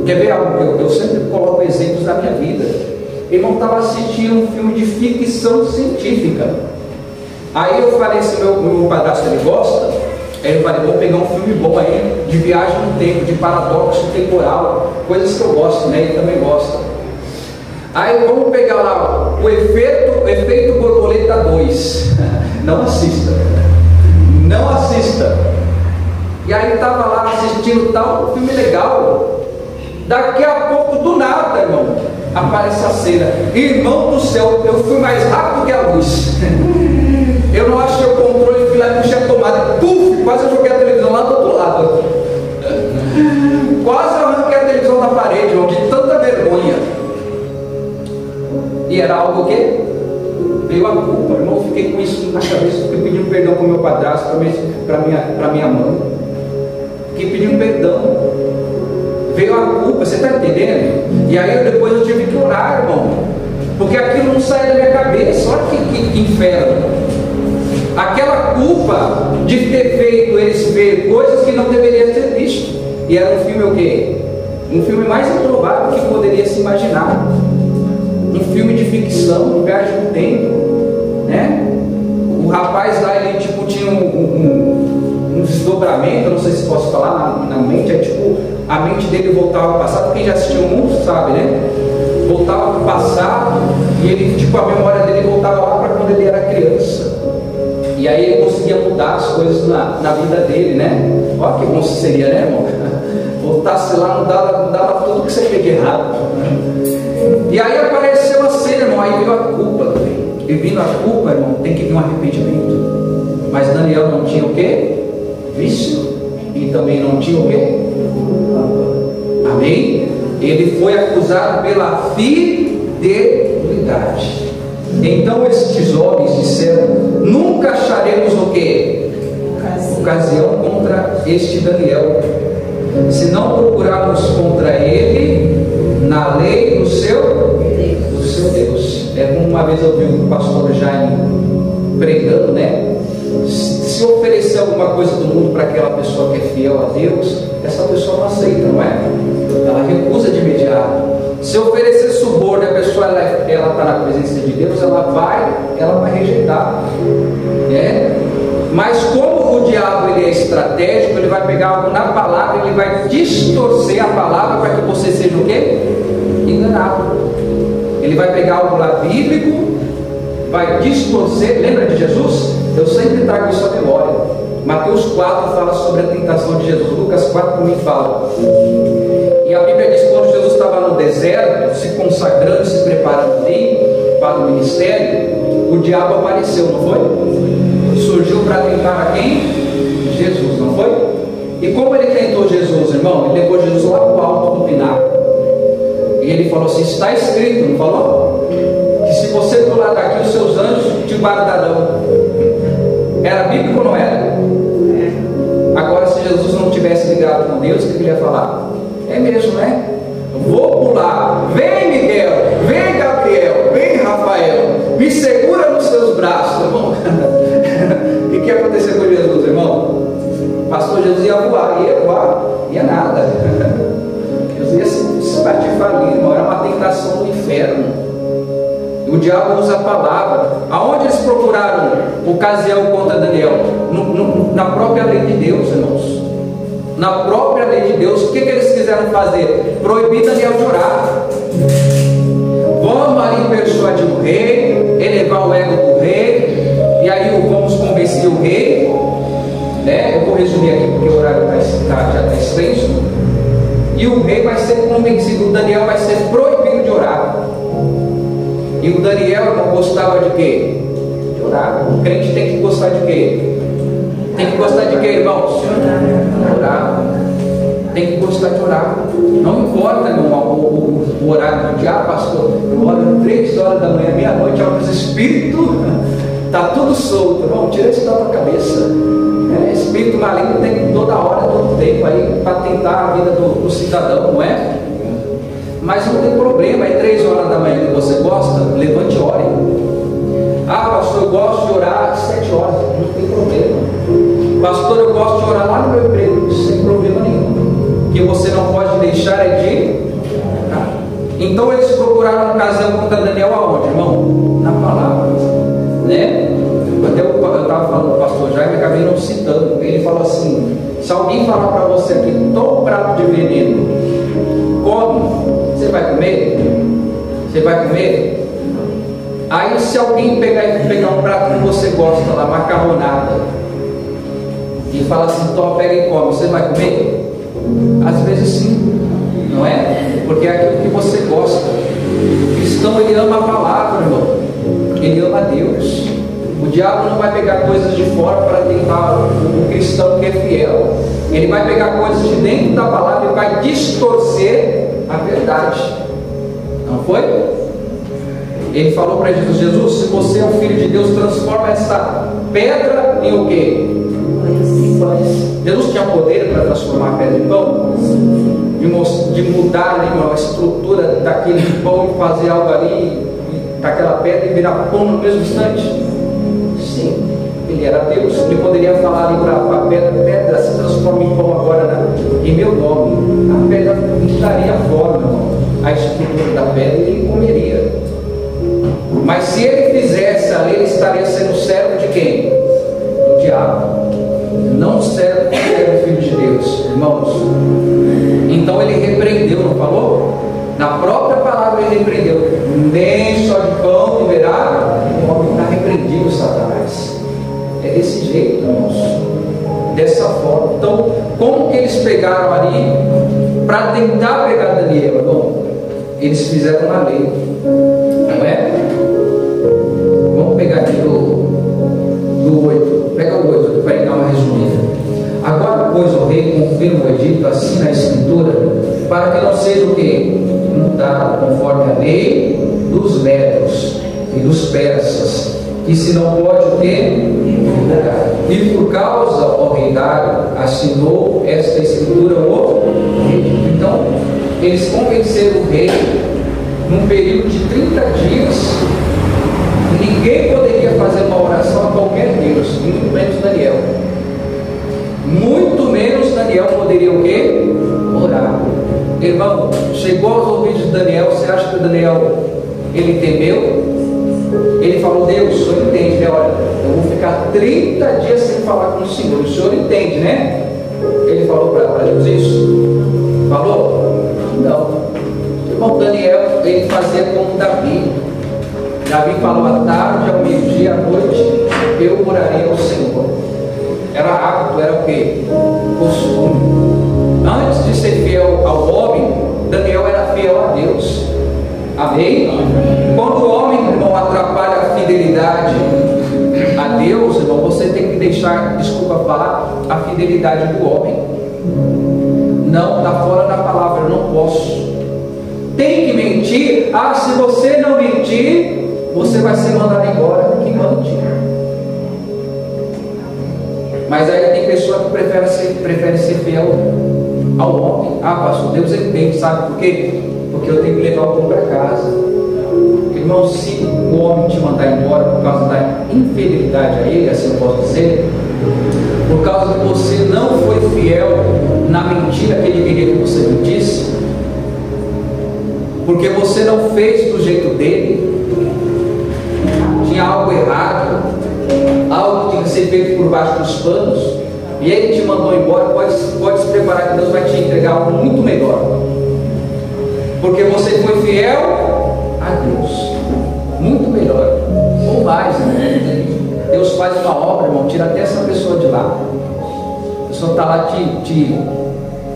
Quer ver algo? Eu sempre coloco exemplos da minha vida. Irmão, estava assistindo um filme de ficção científica. Aí eu falei assim, meu padrasto, ele gosta. Aí eu falei, vou pegar um filme bom aí, de viagem no tempo, de paradoxo temporal, coisas que eu gosto, né? Ele também gosta. Aí vamos pegar lá o efeito borboleta 2. Não assista. Não assista. E aí estava lá assistindo tal, filme legal. Daqui a pouco, do nada, irmão, aparece a cena. Irmão do céu, eu fui mais rápido que a luz. Eu não achei o controle, fui lá e puxei a tomada. Puf, quase eu joguei a televisão lá do outro lado. Quase eu arranquei a televisão da parede, irmão, de tanta vergonha. E era algo o quê? Veio a culpa, irmão. Eu fiquei com isso na cabeça, fiquei pedindo perdão para o meu padrasto, para minha mãe. Fiquei pedindo perdão. Veio a culpa, você está entendendo? E aí depois eu tive que orar, irmão, porque aquilo não sai da minha cabeça. Olha que inferno. Aquela culpa de ter feito eles ver coisas que não deveriam ter visto. E era um filme o quê? Um filme mais improvável que poderia se imaginar. Um filme de ficção, viagem no tempo, né? O rapaz lá, ele tipo tinha um desdobramento, não sei se posso falar, na mente, é tipo, a mente dele voltava ao passado. Quem já assistiu o mundo sabe, né? Voltava para o passado e ele, tipo, a memória dele voltava lá para quando ele era criança. E aí ele conseguia mudar as coisas na vida dele, né? Olha que bom seria, né, irmão? Voltasse lá, não dava tudo que você fez de errado. E aí apareceu a cena, irmão, aí veio a culpa também. E vindo a culpa, irmão, tem que vir um arrependimento. Mas Daniel não tinha o quê? Vício. E também não tinha o quê? Amém? Ele foi acusado pela fidelidade. Então estes homens disseram: nunca acharemos o quê? Ocasião contra este Daniel, se não procurarmos contra ele na lei do seu Deus. Como uma vez eu vi o pastor Jaime pregando, né? Se oferecer alguma coisa do mundo para aquela pessoa que é fiel a Deus, essa pessoa não aceita, não é? Ela recusa de imediato. Se oferecer suborno, a pessoa ela está na presença de Deus, ela vai rejeitar, né? Mas como o diabo ele é estratégico, ele vai pegar algo na palavra, ele vai distorcer a palavra para que você seja o quê? Enganado. Ele vai pegar algo lá bíblico, vai distorcer. Lembra de Jesus? Eu sempre trago isso à memória. Mateus 4 fala sobre a tentação de Jesus. Lucas 4 também fala. E a Bíblia diz que quando Jesus estava no deserto, se consagrando, se preparando ali para o ministério, o diabo apareceu, não foi? Surgiu para tentar a quem? Jesus, não foi? E como ele tentou Jesus, irmão? Ele levou Jesus lá para o alto do pináculo. E ele falou assim: está escrito, não falou? Que se você pular daqui, os seus anjos te guardarão. Era bíblico ou não era? Agora, se Jesus não tivesse ligado com Deus, o que ele ia falar? É mesmo, né? Vou pular. Vem, Miguel. Vem, Gabriel. Vem, Rafael. Me segura nos seus braços, irmão. O que aconteceu com Jesus, irmão? O pastor Jesus ia voar. Ia nada. Jesus ia se patifar ali, irmão. Era uma tentação do inferno. O diabo usa a palavra. Aonde eles procuraram ocasião contra Daniel? Na própria lei de Deus, irmãos. Na própria lei de Deus. O que eles quiseram fazer? Proibir Daniel de orar. Vamos ali persuadir o rei, elevar o ego do rei, e aí vamos convencer o rei, né? Eu vou resumir aqui porque o horário já está extenso. E o rei vai ser convencido, o Daniel vai ser proibido de orar. E o Daniel não gostava de quê? De orar. O crente tem que gostar de quê? Tem que gostar de quê, irmãos? Orar. Tem que gostar de orar. Não importa, irmão, o horário do dia, pastor. Eu oro 3 horas da manhã, meia-noite, os espíritos. Está tudo solto, irmão. Tira isso da tua cabeça. Espírito maligno tem toda hora, todo tempo aí para tentar a vida do cidadão, não é? Mas não tem problema, é 3 horas da manhã que você gosta, levante e ore. Ah, pastor, eu gosto de orar às 7 horas, não tem problema. Pastor, eu gosto de orar lá no meu emprego, sem problema nenhum. O que você não pode deixar é de orar. Então eles procuraram ocasião contra Daniel aonde, irmão? Na palavra, né? Até eu estava falando com o pastor Jaime, acabei não citando. Ele falou assim: se alguém falar para você aqui, toma um prato de veneno, come, você vai comer? Você vai comer? Aí se alguém pegar um prato que você gosta lá, macarronada, e fala assim, toma, pega e come, você vai comer? Às vezes sim, não é? Porque é aquilo que você gosta. O cristão, ele ama a palavra, irmão. Ele ama a Deus. O diabo não vai pegar coisas de fora para tentar o cristão que é fiel. Ele vai pegar coisas de dentro da palavra e vai distorcer a verdade. Não foi? Ele falou para Jesus: Jesus, se você é o Filho de Deus, transforma essa pedra em o quê? Em pães. Jesus tinha poder para transformar a pedra em pão? De mudar ali, a estrutura daquele pão e fazer algo ali, daquela pedra, e virar pão no mesmo instante? Sim, ele era Deus. Ele poderia falar ali para a pedra se transforma em pão agora, em meu nome. A pedra daria forma, a estrutura da pedra, e ele comeria. Mas se ele fizesse ali, ele estaria sendo servo de quem? Do diabo. Não servo do Filho de Deus, irmãos. Então ele repreendeu, não falou? Na própria palavra ele repreendeu: nem só de pão viverá o homem. Está repreendido, Satanás. É desse jeito, irmãos. Dessa forma. Então, como que eles pegaram ali para tentar pegar Daniel, irmão? Eles fizeram uma lei, não é? Vamos pegar aqui do 8. Pega o 8 para dar uma resumida. Agora, pois, o rei confirma o edito assim na escritura, para que não seja o quê? Mudado conforme a lei dos medos e dos persas, que se não pode o quê? E por causa, ó rei Dário, assinou esta escritura o rei. Então, eles convenceram o rei num período de 30 dias. Ninguém poderia fazer uma oração a qualquer Deus, muito menos Daniel. Muito menos Daniel poderia o quê? Orar. Irmão, chegou aos ouvidos de Daniel. Você acha que Daniel, ele temeu? Ele falou: Deus, o Senhor entende, né? Olha, eu vou ficar 30 dias sem falar com o Senhor. O Senhor entende, né? Ele falou para Deus isso? Falou? Não. Irmão, Daniel, ele fazia como Davi. Davi falou: à tarde, ao meio-dia, à noite, eu orarei ao Senhor. Era hábito, era o quê? Costume. Antes de ser fiel ao homem, Daniel era fiel a Deus. Amém? Quando o homem, irmão, atrapalha a fidelidade a Deus, irmão, você tem que deixar, desculpa falar, a fidelidade do homem. Não, está fora da palavra, eu não posso. Tem que mentir. Ah, se você não mentir, você vai ser mandado embora. Que mande. Mas aí tem pessoa que prefere ser fiel ao homem. Ah, pastor, Deus ele tem, sabe por quê? Porque eu tenho que levar o pão para casa. Irmão, se o homem te mandar embora por causa da infidelidade a ele, assim eu posso dizer, por causa que você não foi fiel na mentira que ele queria que você mentisse, porque você não fez do jeito dele, tinha algo errado, algo que tinha que ser feito por baixo dos panos, e ele te mandou embora, pode se preparar que Deus vai te entregar algo muito melhor, porque você foi fiel a Deus, muito melhor, ou mais, né? Deus faz uma obra, irmão, tira até essa pessoa de lá. A pessoa está lá te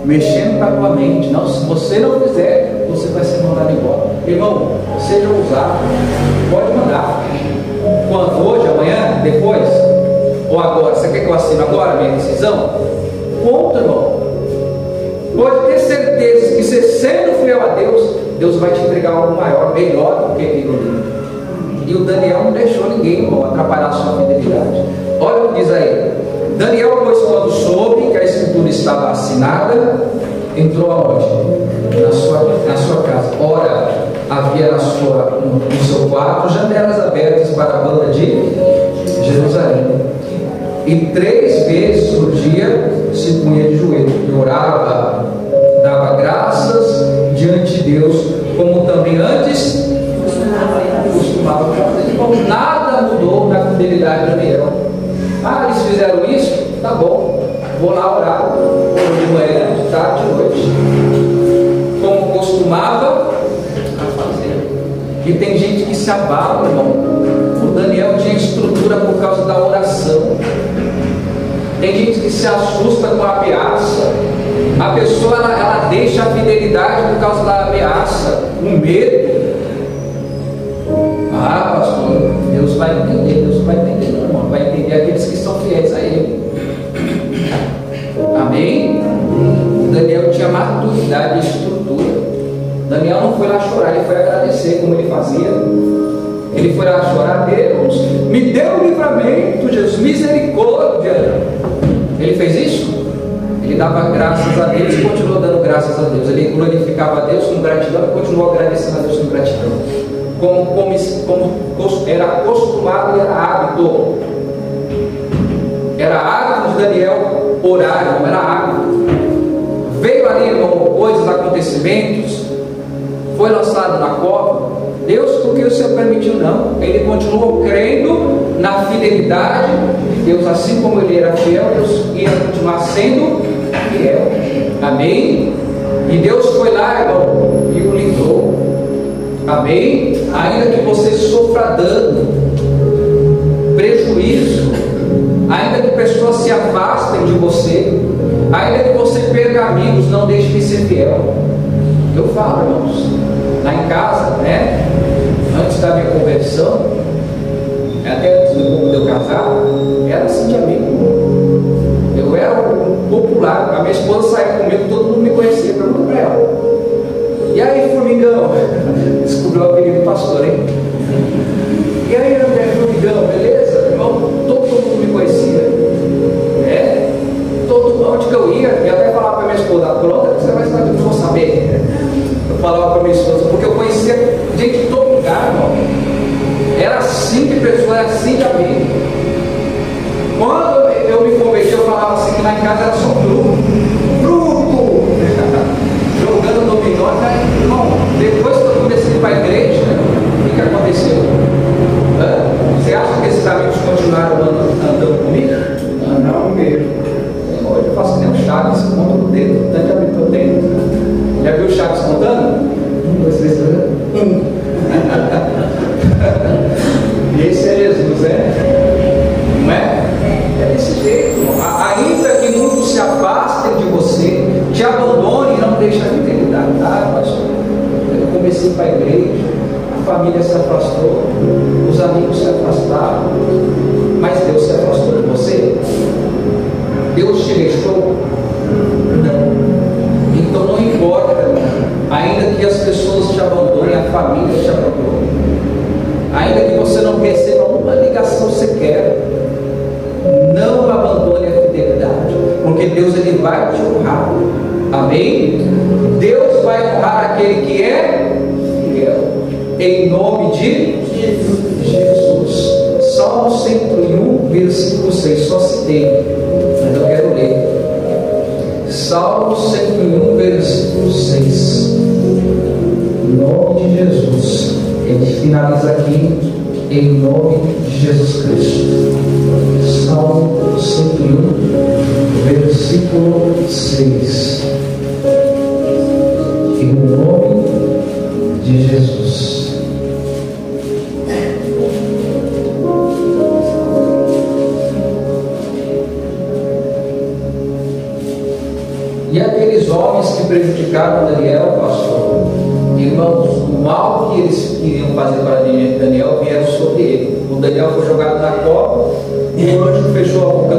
mexendo com a tua mente. Não, se você não fizer, você vai ser mandado embora. Irmão, seja ousado, pode mandar. Quando? Hoje, amanhã, depois? Ou agora? Você quer que eu assine agora a minha decisão? Ponto, irmão. Pode ter certeza que você sendo fiel a Deus, Deus vai te entregar algo maior, melhor do que aquilo ali. E o Daniel não deixou ninguém, irmão, atrapalhar a sua fidelidade. Olha o que diz aí. Daniel, pois, quando soube que a escritura estava assinada, entrou aonde? Na sua casa. Ora, havia no seu quarto janelas abertas para a banda de Jerusalém. E 3 vezes por dia se punha de joelho e orava, dava graças diante de Deus, como também antes costumava fazer. Então, nada mudou na fidelidade de Daniel. Ah, eles fizeram isso? Tá bom, vou lá orar, de manhã, de tarde, de noite, como costumava a fazer. E tem gente que se abala, irmão. O Daniel tinha estrutura por causa da oração. Tem gente que se assusta com a ameaça. A pessoa ela deixa a fidelidade por causa da ameaça, o medo. Ah, pastor, Deus vai entender, não, irmão, vai entender aqueles que são fiéis a Ele. Amém? Daniel tinha maturidade e estrutura. Daniel não foi lá chorar, ele foi agradecer, como ele fazia. Ele foi lá chorar: Deus, me deu um livramento, Jesus, misericórdia. Ele fez isso? Ele dava graças a Deus e continuou dando graças a Deus. Ele glorificava a Deus com gratidão e continuou agradecendo a Deus com gratidão. Como era acostumado e era hábito. Era hábito de Daniel orar, não era hábito. Veio ali, irmão, coisas, acontecimentos, foi lançado na cova. Deus, porque o Senhor permitiu? Não. Ele continuou crendo na fidelidade de Deus, assim como ele era fiel, Deus ia continuar sendo fiel. Amém? E Deus foi lá, irmão, e o livrou. Amém? Ainda que você sofra dano, prejuízo, ainda que pessoas se afastem de você, ainda que você perca amigos, não deixe de ser fiel. Eu falo, irmãos, lá em casa, né? Antes da minha conversão, até antes de eu casar, era assim de amigo. Eu era popular. A minha esposa saía comigo, todo mundo me conhecia, pergunta para ela: e aí, formigão? Descobriu o apelido do pastor, hein? E aí, André, formigão, beleza? Irmão, todo mundo me conhecia. Onde que eu ia? E até falava para minha esposa: pronto, você vai saber, eu vou saber. Eu falava para minha esposa, porque eu conhecia gente de todo lugar, irmão. Era assim de pessoa, era assim de amigo. Quando eu me converti, eu falava assim que lá em casa era só grupo. Jogando dominó, né? Irmão, depois que eu comecei a ir para a igreja, o que aconteceu? Você acha que esses amigos continuaram andando comigo? Não mesmo. Hoje eu faço que nem o Chaves, conta no dedo, tanto de amigo que eu tenho. Já viu o Chaves contando? 1, 2, 3, 4, 1. Esse é Jesus, não é? É desse jeito, irmão. Ainda que muitos se afastem de você, te abandone e não deixe a fidelidade. Ah, pastor, eu comecei para a igreja, a família se afastou, os amigos se afastaram, mas Deus se afastou de você? Deus te deixou? Não. Então não importa, ainda que as pessoas te abandonem, a família te abandone, ainda que você não receba uma ligação sequer, Não abandone a fidelidade, porque Deus ele vai te honrar. Amém? Deus vai honrar aquele que é fiel, em nome de Jesus. Salmo 101, versículo 6, só citei, mas eu quero ler. Salmo 101, versículo 6, em nome de Jesus. Ele finaliza aqui, em nome de Jesus Cristo. Salmo 101, versículo 6, em nome de Jesus. E aqueles homens que prejudicaram Daniel, pastor, irmãos, o mal que eles queriam fazer para Daniel vieram sobre ele. O Daniel foi jogado na cova, e o anjo fechou a boca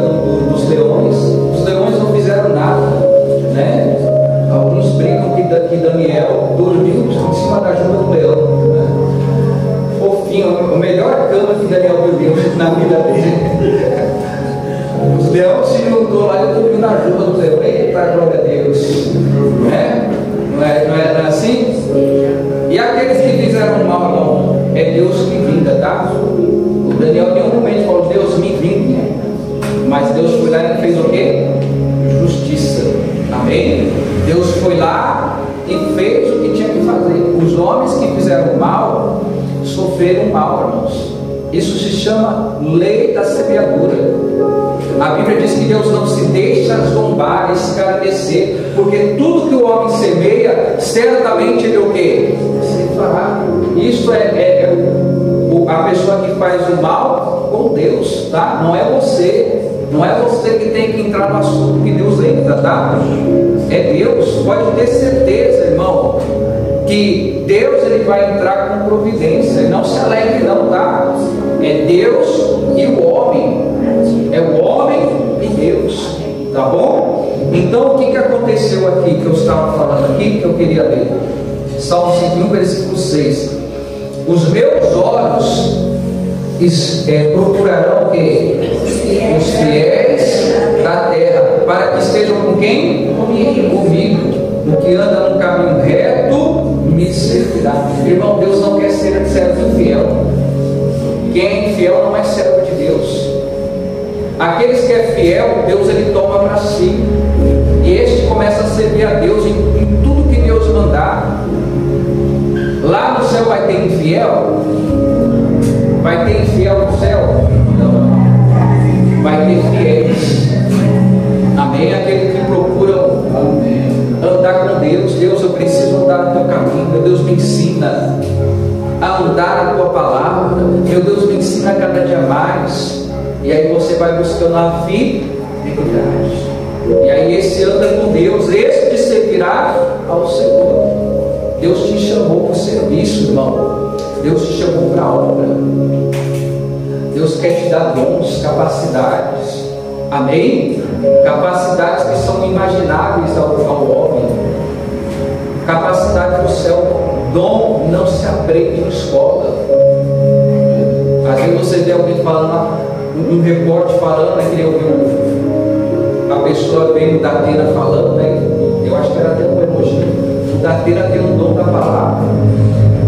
dos leões. Os leões não fizeram nada, né? Alguns brincam que Daniel dormiu em cima da juba do leão, né? Fofinho, a melhor cama que Daniel dormiu na vida dele. Os leões se juntou lá e dormiu na juba do leão. Eita, glória a Deus, né? Não é assim? E aqueles que fizeram mal, irmão, é Deus que vinga, tá? O Daniel em nenhum momento falou: Deus me vingue, mas Deus foi lá e fez o quê? Justiça. Amém? Deus foi lá e fez o que tinha que fazer. Os homens que fizeram mal sofreram mal, irmãos. Isso se chama lei da semeadura. A Bíblia diz que Deus não se deixa zombar, escarnecer, porque tudo que o homem semeia, certamente ele o quê? Se fará. Isso é a pessoa que faz o mal com Deus, tá? Não é você. Não é você que tem que entrar no assunto que Deus entra, tá? É Deus. Pode ter certeza, irmão, que Deus ele vai entrar com providência. Não se alegre não, tá? É Deus e o homem. É o homem e Deus, tá bom? Então o que aconteceu aqui, que eu estava falando aqui, que eu queria ler? Salmo 101, versículo 6. Os meus olhos procurarão o quê? Os fiéis da terra, para que estejam com quem? Comigo. O que anda no caminho reto me servirá. Irmão, Deus não quer ser servo infiel. Quem é infiel não é servo de Deus. Aqueles que é fiel, Deus ele toma para si, e este começa a servir a Deus em tudo que Deus mandar. Lá no céu vai ter infiel? Vai ter infiel no céu? Não. Vai ter fiéis. Amém? Aqueles que procuram andar com Deus. Deus, eu preciso andar no teu caminho. Meu Deus, me ensina a andar na tua palavra. Meu Deus, me ensina cada dia mais. E aí você vai buscando a fidelidade. E aí esse anda com Deus, esse te servirá ao Senhor. Deus te chamou para o serviço, irmão. Deus te chamou para a obra. Deus quer te dar dons, capacidades. Amém? Capacidades que são imagináveis ao homem. Capacidade do céu. Dom não se aprende em escola. Às vezes você vê alguém falando, um repórter falando, né, que ouviu a pessoa vendo o Datena falando, né? Eu acho que era até um elogio. O Datena tem um dom da palavra,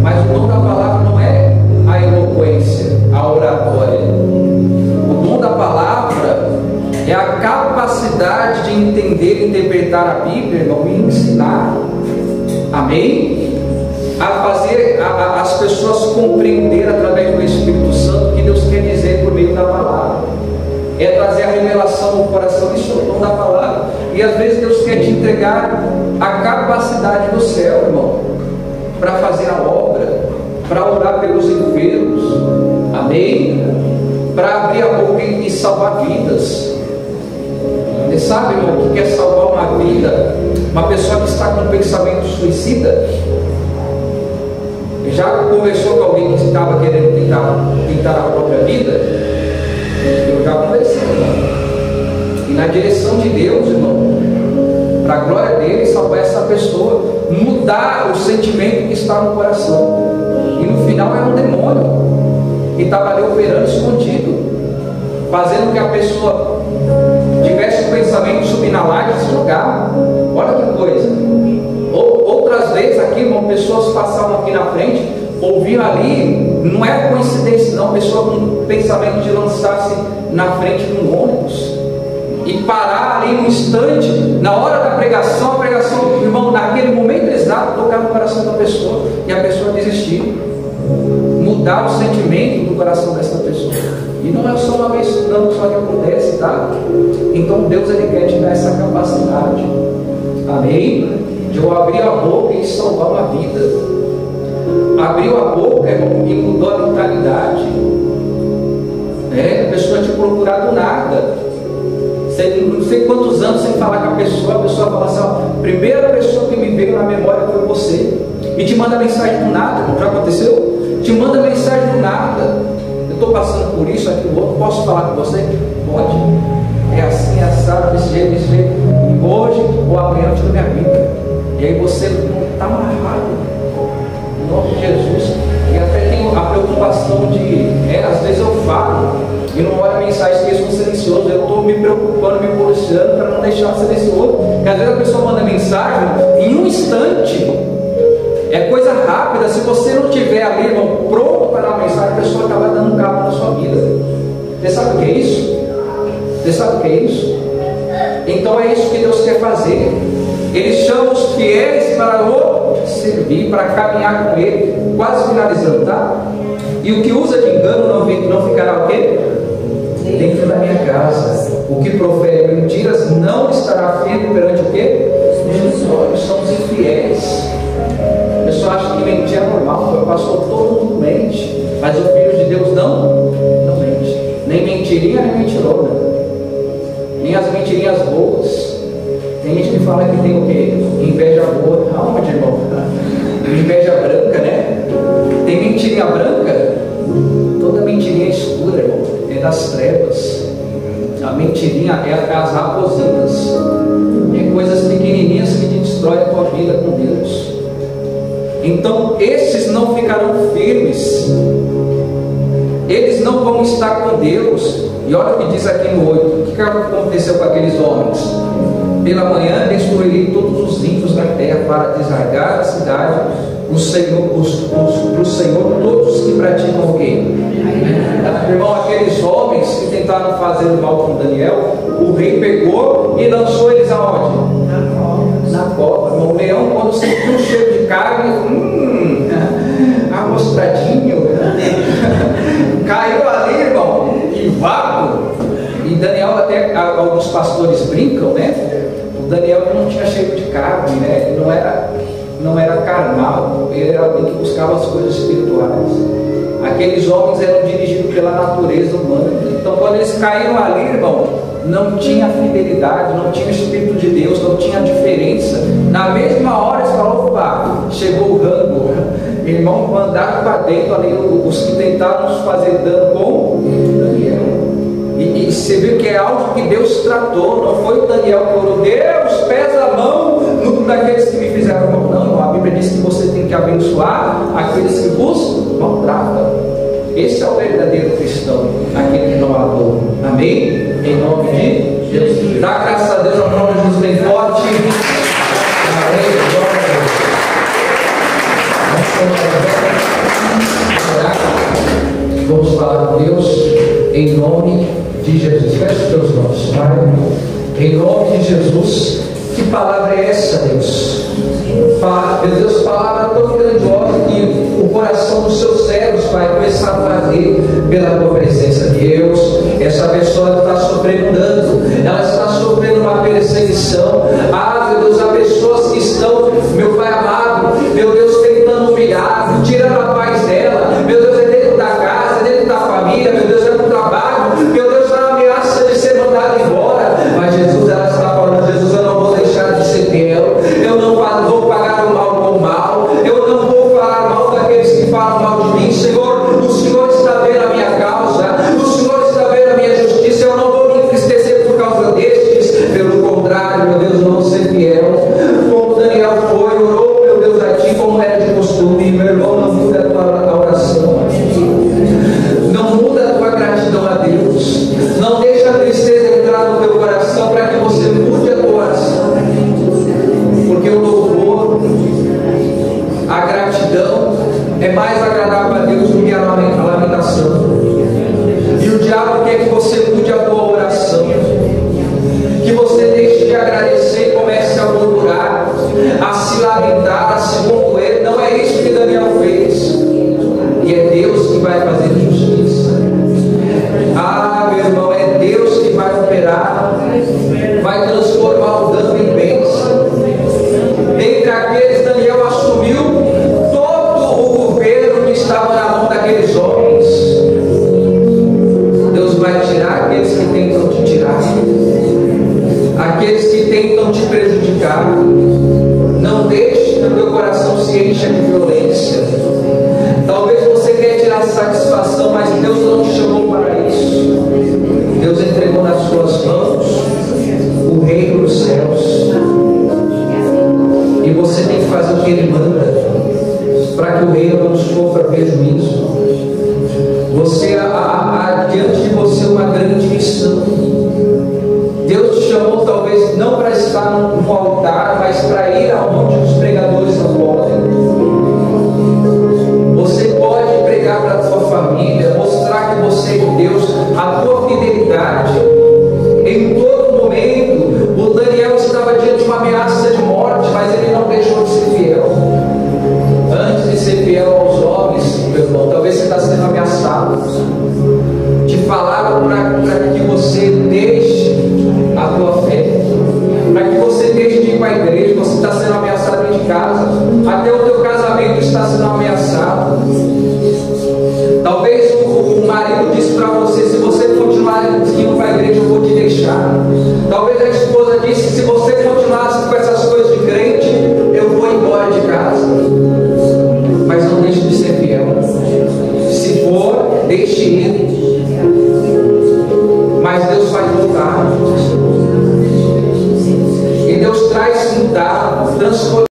mas o dom da palavra não é a eloquência, a oratória. O dom da palavra é a capacidade de entender e interpretar a Bíblia, irmão, e ensinar. Amém? A fazer as pessoas compreender através do Espírito Santo o que Deus quer dizer por meio da palavra. É trazer a revelação no coração. Isso é o dom da palavra. E às vezes Deus quer te entregar a capacidade do céu, irmão, para fazer a obra, para orar pelos enfermos. Amém? Para abrir a boca e salvar vidas. Você sabe, irmão, o que quer salvar uma vida? Uma pessoa que está com um pensamento suicida. Já conversou com alguém que estava querendo tentar a própria vida? Eu já conversei, irmão. E na direção de Deus, irmão, para a glória dele, salvar essa pessoa, mudar o sentimento que está no coração. E no final era um demônio que estava ali operando escondido. fazendo que a pessoa tivesse o pensamento de subir na laje e se jogar. Olha que coisa. Outras vezes aqui, irmão, pessoas passavam aqui na frente, ouviam ali, não é coincidência não, pessoa com o pensamento de lançar-se na frente de um ônibus e parar ali um instante, na hora da pregação, irmão, naquele momento exato, tocar no coração da pessoa e a pessoa desistir, mudar o sentimento do coração dessa pessoa. E não é só uma vez não só que acontece, tá? Então Deus, Ele quer te dar essa capacidade, amém? De eu abrir a boca e salvar uma vida. Abriu a boca, irmão, e mudou a mentalidade. A pessoa te procurar do nada. Não sei quantos anos sem falar com a pessoa fala assim, ó, primeira pessoa que me veio na memória foi você. E te manda mensagem do nada, irmão. Já aconteceu? Te manda mensagem do nada. Eu estou passando por isso, aquilo, outro, posso falar com você? Pode. É assim, é assado, desse jeito. E hoje ou amanhã eu tiro minha vida. E aí você não está amarrado. Em nome de Jesus. E até tenho a preocupação de, às vezes eu falo e não olho a mensagem, esqueço no silencioso. Eu estou me preocupando, me policiando para não deixar silencioso. Porque às vezes a pessoa manda mensagem em um instante. É coisa rápida. Se você não tiver ali, irmão, pronto para dar uma mensagem, a pessoa acaba dando um cabo na sua vida. Você sabe o que é isso? Você sabe o que é isso? Então é isso que Deus quer fazer. Ele chama os fiéis para o servir, para caminhar com Ele. Quase finalizando, tá? E o que usa de engano não ficará o quê? Dentro da minha casa. O que profere mentiras não estará firme perante o quê? Os olhos. São os infiéis. A pessoa acha que mentir é normal. O pastor, todo mundo mente. Mas o Filho de Deus não mente. Nem mentirinha, nem mentirona. Nem as mentirinhas boas. Tem gente que fala que tem o quê? Inveja boa. Aonde, irmão? Inveja branca, né? Tem mentirinha branca? Toda mentirinha escura, irmão. É das trevas. A mentirinha é as raposinhas. É coisas pequenininhas que te destrói a tua vida com Deus. Então, esses não ficarão firmes. Eles não vão estar com Deus. E olha o que diz aqui no 8. O que aconteceu com aqueles homens? Pela manhã destruirei todos os ímpios da terra para desargar a cidade para o Senhor todos os que praticam o quê? Irmão, aqueles homens que tentaram fazer o mal com Daniel, o rei pegou e lançou eles aonde? Na cova. O leão, quando sentiu o cheiro de carne, amostradinho, caiu ali, irmão, em vácuo. E Daniel, até alguns pastores brincam, né? O Daniel não tinha cheiro de carne, né? Ele não era carnal, ele era alguém que buscava as coisas espirituais. Aqueles homens eram dirigidos pela natureza humana. Então, quando eles caíram ali, irmão, não tinha fidelidade, não tinha o Espírito de Deus, não tinha diferença. Na mesma hora, eles falaram: opa, chegou o rango. Irmão, mandaram para dentro ali os que tentaram nos fazer dano com Daniel. E você viu que é algo que Deus tratou. Não foi o Daniel que orou: Deus, pesa a mão no daqueles que me fizeram mal. Não, a Bíblia diz que você tem que abençoar aqueles que vos maltratam. Esse é o verdadeiro cristão, aquele que não adora. Amém? Em nome de Jesus. Dá graças a Deus, ao nome de Jesus bem forte. Amém. Vamos falar com Deus em nome de Jesus. Feche os teus olhos, Pai. Em nome de Jesus. Que palavra é essa, Deus? Deus, palavra tão grandiosa que o coração dos seus servos vai começar a fazer pela tua presença. Deus, essa pessoa está sofrendo dano, ela está sofrendo uma perseguição. Meu Deus, há pessoas que estão, meu Pai amado, meu Deus, tentando humilhar, tirando a paz dela. Meu Deus, é dentro da casa, é dentro da família, meu Deus, é no trabalho, meu Deus, é uma ameaça de ser mandada embora. Mas Jesus, ela está falando: Jesus, eu não vou deixar de ser fiel, eu não vou pagar o mal com o mal, eu não vou falar mal daqueles que falam mal de mim. Senhor, o Senhor está vendo a minha causa, o Senhor está vendo a minha justiça, eu não vou me entristecer vai fazer justiça. Ah, meu irmão, é Deus que vai operar, vai transformar o dano em bênção. Dentre aqueles, Daniel assumiu todo o governo que estava na mão daqueles homens. Deus vai tirar aqueles que tentam te tirar, aqueles que tentam te prejudicar. Não deixe que o teu coração se encha de violência. Talvez você quer tirar satisfação, mas Deus não te chamou para isso. Deus entregou nas suas mãos o reino dos céus, e você tem que fazer o que Ele manda, para que o reino não sofra prejuízo. Você há diante de você uma grande missão. Deus te chamou talvez não para estar no altar, mas para ir aonde os pregadores não podem. Você pode pregar para a tua família, mostrar que você é de Deus, a tua fidelidade em todo momento. O Daniel estava diante de uma ameaça de morte, mas ele não deixou de ser fiel. Antes de ser fiel aos homens, meu irmão, talvez você está sendo ameaçado. Te falaram para que você deixe a tua fé, para que você deixe de ir para a igreja. Você está sendo ameaçado dentro de casa, até o teu casamento está sendo ameaçado. Talvez o marido disse para você: se você continuar indo para a igreja, eu vou te deixar. Talvez a esposa disse: se você continuar com essas coisas de crente, eu vou embora de casa. Mas não deixe de ser fiel. Se for, deixe ir. Mas Deus vai voltar. E Deus traz mudar, transformar.